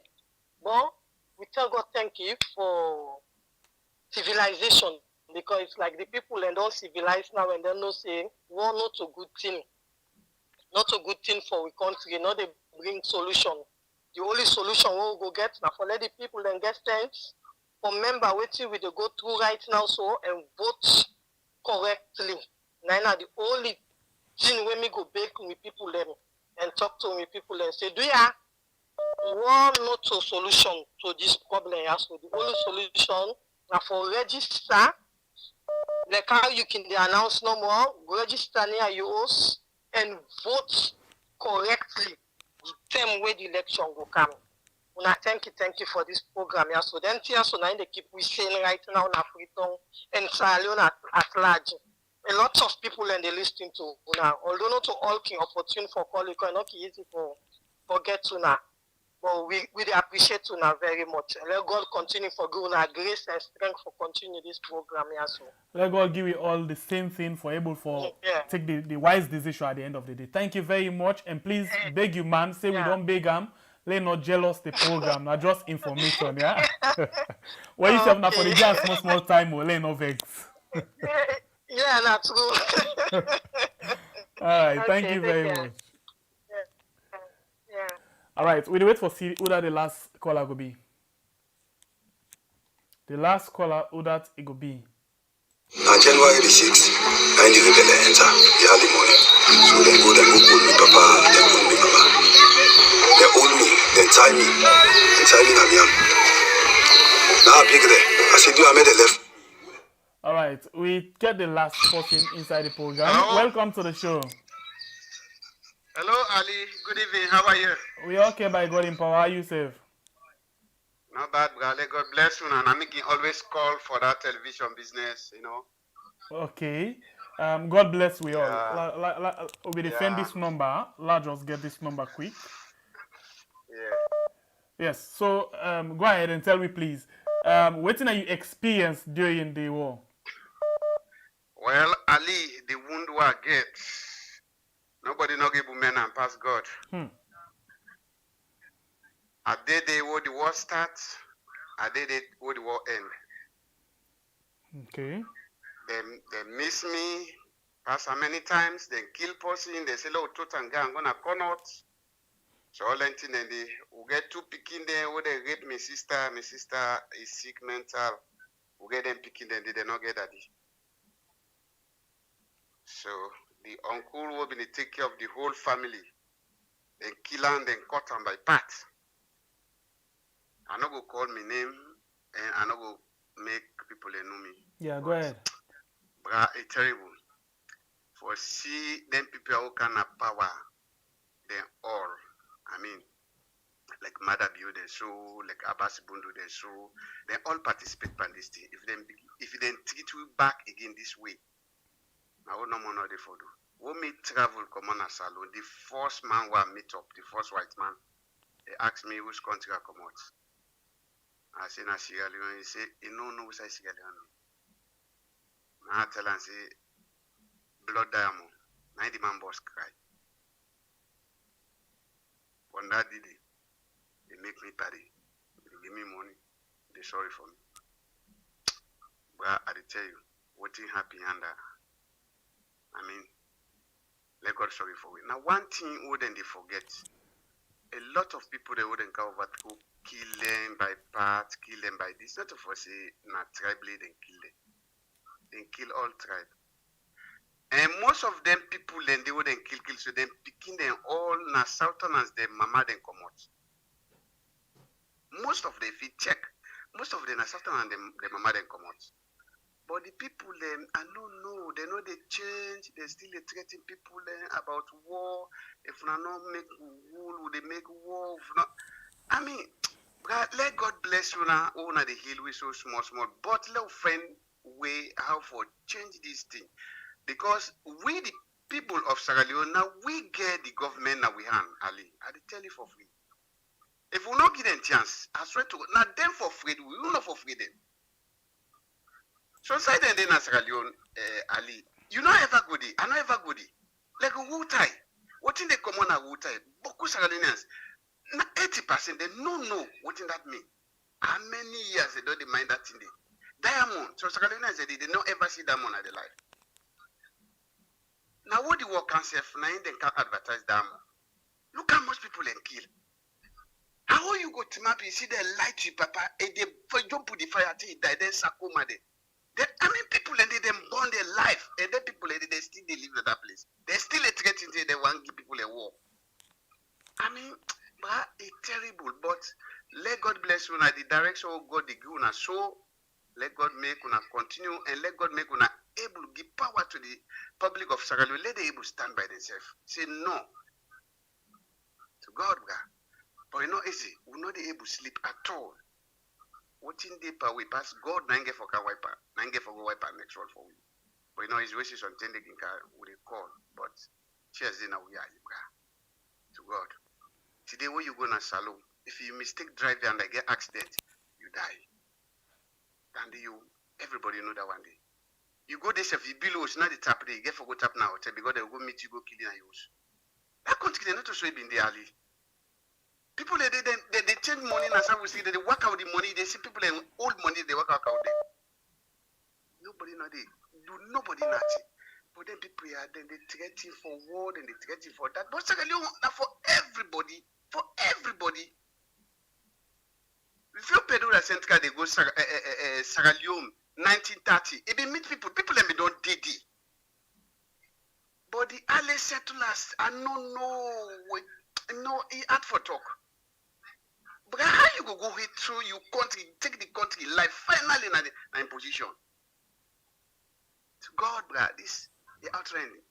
but we tell God thank you for civilization because it's like the people and all civilized now and they know say war not a good thing. Not a good thing for we country, not they bring solution. The only solution we'll go get now for let the people then get sense. Remember waiting we go through right now so and vote correctly. Now the only thing when me go back with people then and talk to me people and say, do ya war not a solution to this problem? So the only solution now for register like how you can announce no more, register near yours and vote correctly the time where the election will come. Una thank you for this program. Yeah. So then here so now they keep we saying right now in Freetown and Sierra Leone at large. A lot of people and they listening to Una. Although not to all king opportune for calling, not easy for get Una. But we appreciate Una very much. And let God continue for give Una grace and strength for continue this program. Yeah. So let God give you all the same thing for able for take the wise decision at the end of the day. Thank you very much. And please beg you, man, say we don't beg them. Let not jealous the program, not just information, yeah. Well, you have now for the just small time, or let no vex. Yeah, that's good. All right, thank you very much. Yeah. All right, we wait for see who that the last caller go be. The last caller who that it go be. On January the 6th, I the rebel enter the early morning. So they go call me papa, they call me mama. They hold me, they tie me na miam. Now I pick there. I said, you are made a left. All right, we get the last person inside the program. Hello? Welcome to the show. Hello, Ali. Good evening. How are you? We are okay by God in power. How are you, safe? Not bad, brother. God bless you. And I'm making always call for that television business, you know. Okay. God bless we all. We defend this number. Let's just get this number quick. Yeah. Yes. So go ahead and tell me, please. What did you experience during the war? Well, Ali, the wound war get. Nobody no give men and pass God. I did the where the war starts. I did it where the war end. Okay. They miss me. Pass how many times? They kill person. They say, "Look, I'm gonna come out." So all that thing and they we get two picking there where they rape my sister. My sister is sick mental. We get them picking them. They not get daddy. So the uncle will be take care of the whole family. Then kill and then cut them by parts. I not go call my name and I not go make people know me. Yeah, go ahead. But it's terrible. For see them people who can have power, then all. I mean, like Mother Bio they show, like Abbas Bundu they show, they all participate in this thing. If they treat you back again this way, now no more they for do. When me travel come on a salon, the first man who I meet up, the first white man, they ask me which country I come out. I say na Sierra Leone. He say he no know which Sierra Leone. Now I tell him say blood diamond. Now the man boss cry. When that did it, they make me party. They give me money. They sorry for me. But I tell you, what thing happy under. I mean, let God sorry for it. Now one thing wouldn't they forget. A lot of people they wouldn't go over to kill them by parts, kill them by this. Not of us say not tribally then kill them. Then kill all tribe. And most of them people then they wouldn't kill, so them picking them all na southerners, them mama then come out. Most of them if you check, most of them are certain and the mama then come out. But the people them, I don't know, they know they change, they still threatening people about war. If not make wool, would they make war? If not, I mean, let God bless you now, own the hill we so small, but let find way how for change this thing. Because we the people of Sierra Leone, now we get the government now we hand, Ali. I tell you for free. If we not give them chance, I swear to God, now them for free, we will not for free them. So say then Sierra Leone, Ali, you know ever goody, I know ever goody. Like a wool tie. What in the common a wool tie? Boku Sierra Leoneans, 80% they don't know what in that mean. How many years they don't mind that thing? Diamond. So Sierra Leoneans they don't ever see diamond at the life. Now what the work can say now they can advertise diamond. Look how much people they kill. How you go to map you see they light to papa and they jump to the fire till die then Sakoma there. I mean, people and they burn their life, and then people and they still live in that place. They still a threat until they want to give people a war. I mean, it's terrible. But let God bless you. Now the direction of God, the good, so let God make una continue, and let God make una able to give power to the public of Sierra Leone. Let them able to stand by themselves. Say no to God, but it's not easy. We're not able to sleep at all. What in deeper we pass God nange for ka wiper next one for we. But you know his wishes on tending with a call, but cheers in a we are to God. Today when you go na salon, if you mistake driving and I get accident, you die. And everybody know that one day. You go this if you below it's not the tap day, you get for go tap now, because they will go meet you go kill you and use. That country they not to show in the alley. People they change money and some we see they work out the money. They see people in old money they work out there. Nobody know they do nobody know it. But then people are then they threaten for war and they threaten for that. But Sierra Leone now for everybody. If you pay the Central they go Sierra Leone 1930. It be meet people let me don't did it. But the alley settlers I don't know. No, he had for talk. But how you go through your country, take the country life finally in position? To God, bruh, this the outrunning.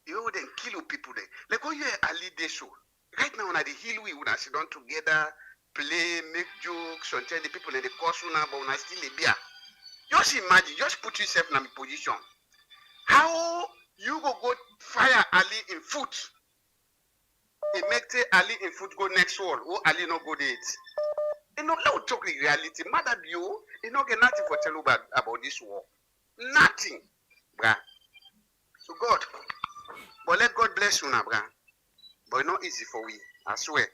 You would then kill people there. Like when you are Ali day show. Right now on the hill we would sit down together, play, make jokes, and tell the people in the course now, but when I still a beer. Just imagine, just put yourself in a position. How you go fire Ali in foot? It makes Ali in foot go next wall. Oh, Ali no go date. You know, let us talk the reality. Mother you don't get nothing for tell you about this war. Nothing, bruh. So God, but let God bless you now, bruh. But it's not easy for we. I swear,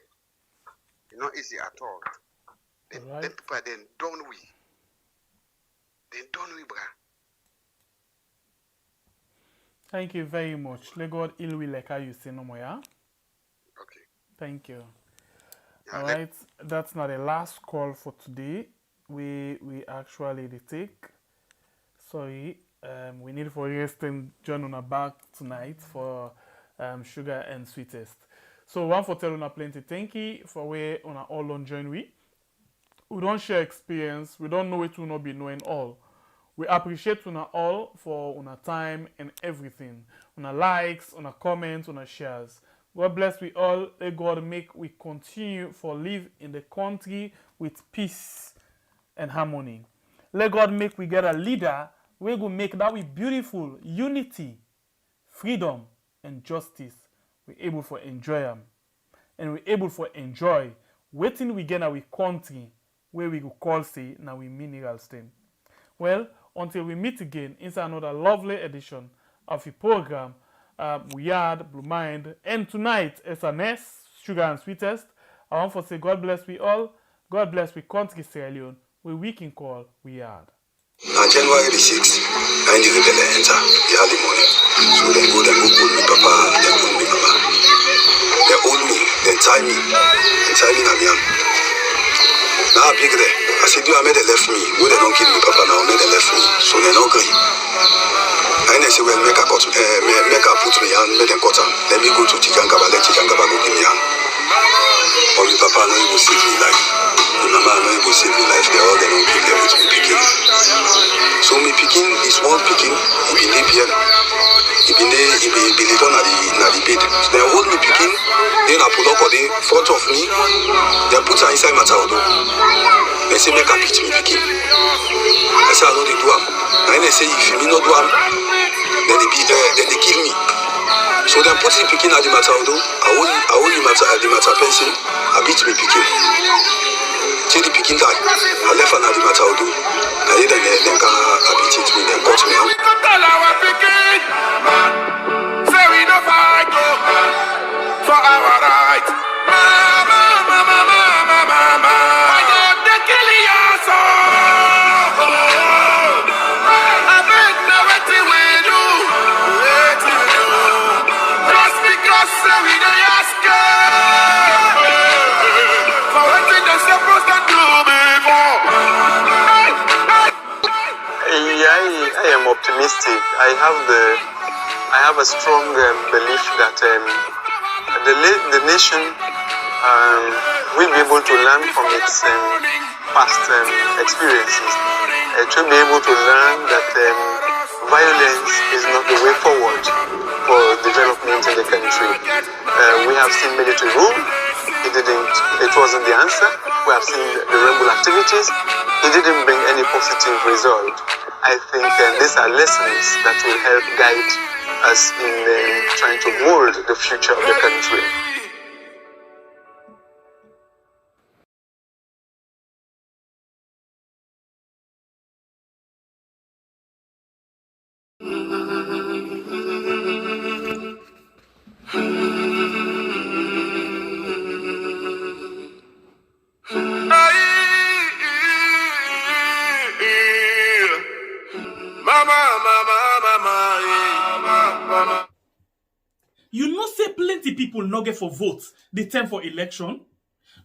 it's not easy at all. Then people then don't we, bruh. Thank you very much. Let God heal we like how you say no more, yeah? Okay. Thank you. All right, that's not the last call for today. We actually take. Sorry, we need for resting John on our back tonight for sugar and sweetest. So one for telling plenty. Thank you for where on our all on join we. We don't share experience. We don't know it will not be knowing all. We appreciate una all for una time and everything. Una likes, una comments, una shares. God bless we all. Let God make we continue for live in the country with peace and harmony. Let God make we get a leader we go make that we beautiful unity, freedom, and justice. We able for enjoy them. And we able for enjoy waiting we get our country where we go call say now we minerals them. Well, until we meet again inside another lovely edition of the program, We Yard, Blue Mind, and tonight SNS, Sugar and Sweetest. I want to say God bless we all. God bless we country Sierra Leone, where we can call We Yard. On January the 6th, I knew they enter the early morning. So they go pull me papa, they pull me mama. They hold me, they tie me na miam. Now I pick there. I said, you made they left me. Go they don't kill me papa now, made they left me. So they don't agree. And they say, well, make a put me on, make them cut on. Let me go to Chijankaba, let Chijankaba go give me on. Or my papa no able save me life. My mama no able save me life, they all don't give them with me picking. So me picking is one picking, he be live here. He be live on the bed. So they hold me picking, then I pull up on the front of me, they put her inside my towel. They say make a pitch me picking. I say I know they do am. And they say if me not do am, then they kill me. So they put the picking at the matter, I hold the matter pencil, I beat me picking. Till the picking die, I left an at the matter, I then beat it me, then cut me out. Say we no fight for our rights. Mama, mama, mama, mama. Why don't they kill us all? I bet now what we do. Just because we don't ask for what they supposed to do before. I am optimistic. I have a strong belief that the nation will be able to learn from its past experiences. It will be able to learn that violence is not the way forward for development in the country. We have seen military rule. It wasn't the answer. We have seen the rebel activities. It didn't bring any positive result. I think these are lessons that will help guide us in trying to mold the future of the country. You know say plenty people no get for vote the time for election?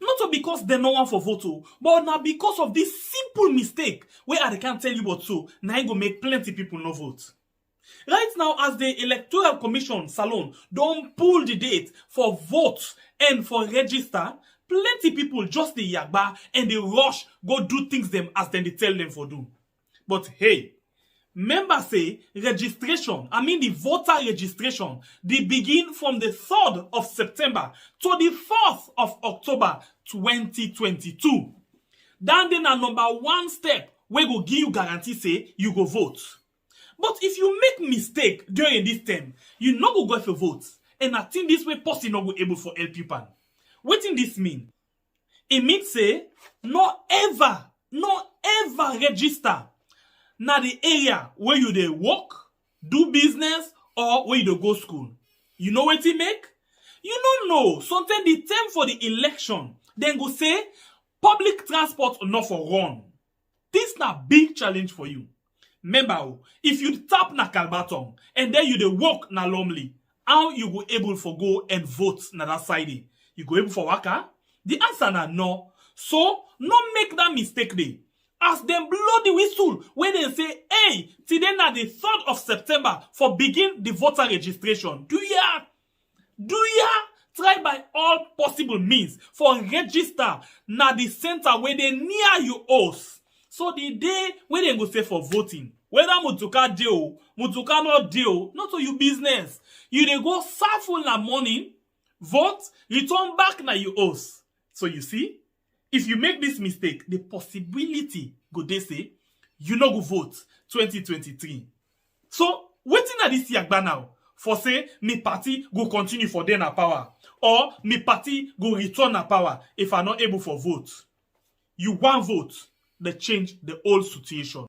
Not because they no want for vote, but now because of this simple mistake where I can't tell you what so, now I go make plenty people no vote. Right now, as the Electoral Commission Salon don't pull the date for vote and for register, plenty people just the yagba and they rush go do things them as then they tell them for do. But hey, members say registration, the voter registration, they begin from the 3rd of September to the 4th of October 2022. Then a number 1 step we go give you guarantee say you go vote. But if you make mistake during this time, you not go for vote. And I think this way person not go able for help you pan. What in this mean? It means say no ever register na the area where you dey work, do business, or where you dey go school. You know what it make? You don't know. Sometimes the time for the election, then go say public transport not for run. This na big challenge for you. Remember, if you tap na Kalbaton and then you dey work na Lumley, how you go able for go and vote na that side? You go able for waka? The answer na no. So, no make that mistake there. As them blow the whistle when they say, hey, today na the 3rd of September for begin the voter registration. Do ya try by all possible means for register na the center where they near you house. So the day when they go say for voting, whether Mutuka deal, Mutuka not deal, not to your business. You dey go serve na morning, vote, return back na your house. So you see, if you make this mistake, the possibility go they say you no go vote 2023. So waiting at this yagba now for say me party go continue for then na power or me party go return na power if I not able for vote. You want vote, they change the whole situation.